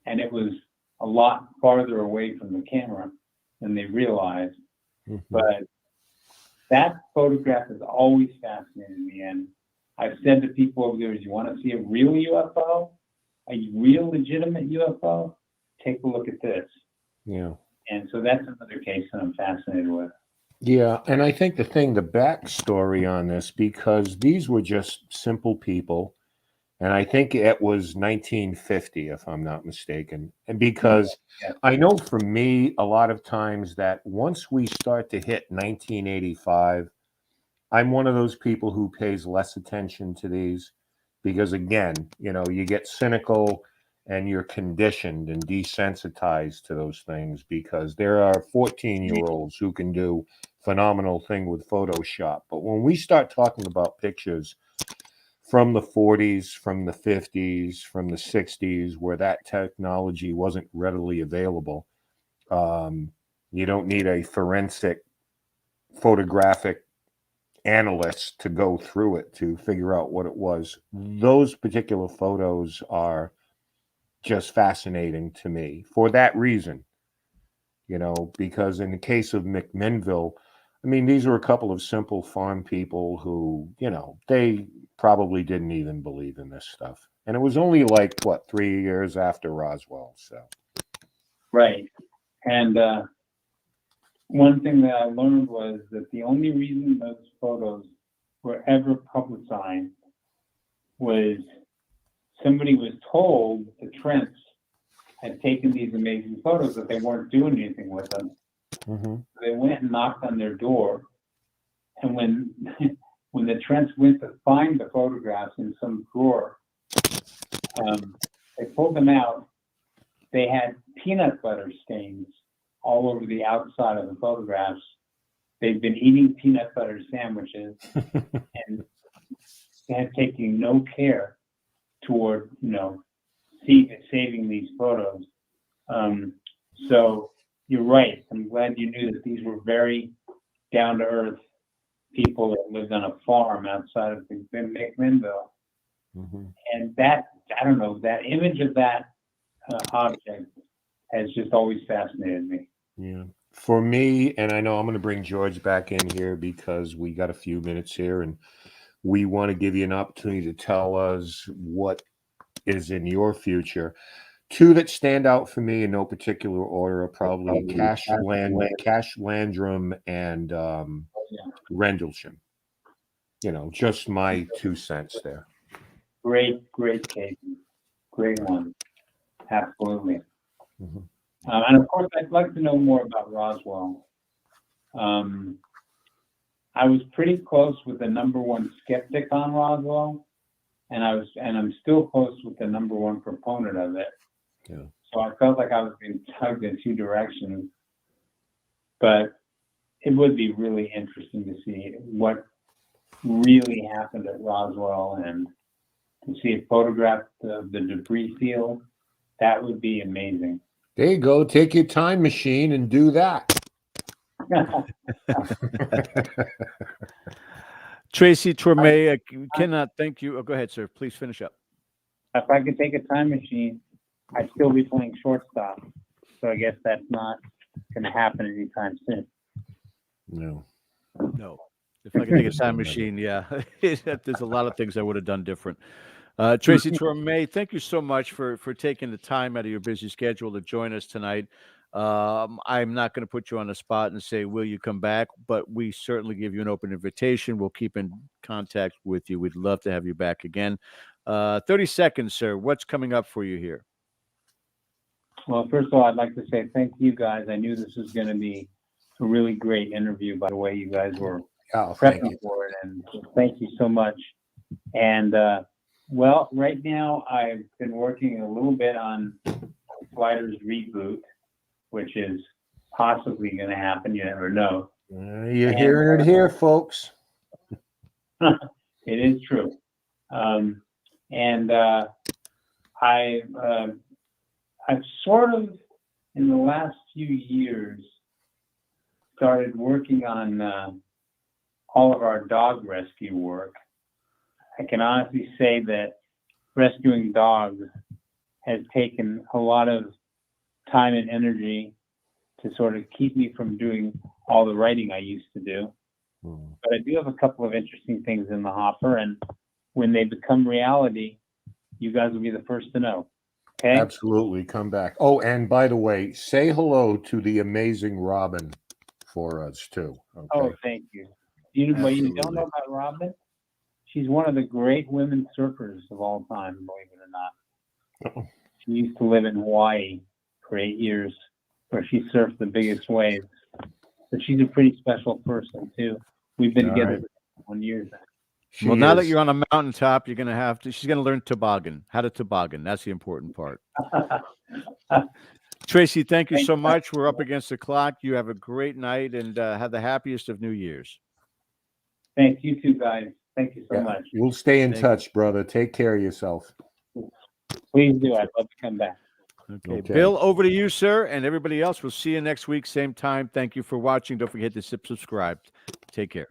and it was a lot farther away from the camera than they realized. But that photograph has always fascinated me, and I've said to people over there, you want to see a real UFO, a real legitimate UFO? Take a look at this. Yeah. And so that's another case that I'm fascinated with. Yeah, and I think the backstory on this, because these were just simple people, and I think it was 1950, if I'm not mistaken. And because I know for me, a lot of times that once we start to hit 1985, I'm one of those people who pays less attention to these because, again, you get cynical and you're conditioned and desensitized to those things because there are 14-year-olds who can do phenomenal thing with Photoshop. But when we start talking about pictures from the 40s, from the 50s, from the 60s, where that technology wasn't readily available, you don't need a forensic photographic analyst to go through it to figure out what it was. Those particular photos are just fascinating to me for that reason, because in the case of McMinnville, I mean, these are a couple of simple farm people who, they probably didn't even believe in this stuff. And it was only 3 years after Roswell. So. Right. And one thing that I learned was that the only reason those photos were ever publicized was somebody was told the Trents had taken these amazing photos, that they weren't doing anything with them. They went and knocked on their door, and when the Trents went to find the photographs in some drawer, they pulled them out. They had peanut butter stains all over the outside of the photographs. They've been eating peanut butter sandwiches and taking no care toward, saving these photos. So you're right. I'm glad you knew that these were very down-to-earth people that lived on a farm outside of McMinnville. Mm-hmm. And that, I don't know, that image of that object has just always fascinated me. Yeah. For me, and I know I'm going to bring George back in here because we got a few minutes here and we want to give you an opportunity to tell us what is in your future. Two that stand out for me in no particular order are probably Cash Landrum and Rendlesham. Just my 2 cents there. Great case. Great one. Absolutely. Mm-hmm. And of course, I'd like to know more about Roswell. I was pretty close with the #1 skeptic on Roswell, and I'm still close with the #1 proponent of it. Yeah. So I felt like I was being tugged in two directions, but it would be really interesting to see what really happened at Roswell and to see a photograph of the debris field. That would be amazing. There you go. Take your time machine and do that. Tracy Tormé, I cannot thank you. Oh, go ahead, sir. Please finish up. If I could take a time machine, I'd still be playing shortstop. So I guess that's not going to happen anytime soon. No. If I could take a time machine, yeah. There's a lot of things I would have done different. Tracy Tormé, thank you so much for taking the time out of your busy schedule to join us tonight. I'm not going to put you on the spot and say, will you come back? But we certainly give you an open invitation. We'll keep in contact with you. We'd love to have you back again. 30 seconds, sir. What's coming up for you here? Well, first of all, I'd like to say thank you guys. I knew this was going to be a really great interview by the way you guys were prepping for it. And thank you so much. And, well, right now I've been working a little bit on Sliders reboot, which is possibly going to happen. You never know. You're hearing it here, folks. It is true. I've sort of, in the last few years, started working on all of our dog rescue work. I can honestly say that rescuing dogs has taken a lot of time and energy to sort of keep me from doing all the writing I used to do. But I do have a couple of interesting things in the hopper, and when they become reality, you guys will be the first to know. Okay? Absolutely. Come back. Oh, and by the way, say hello to the amazing Robin for us too. Okay? Oh, thank you. What you don't know about Robin? She's one of the great women surfers of all time, believe it or not. She used to live in Hawaii for 8 years, where she surfed the biggest waves. But she's a pretty special person too. We've been together for 1 year now. Now that you're on a mountaintop, you're going to have to, she's going to learn toboggan, how to toboggan. That's the important part. Tracy, thank you so much. We're up against the clock. You have a great night and have the happiest of New Year's. Thanks, you too, guys. Thank you so much. We'll stay in touch, brother. Take care of yourself. Please do. I'd love to come back. Okay. Bill, over to you, sir, and everybody else. We'll see you next week, same time. Thank you for watching. Don't forget to subscribe. Take care.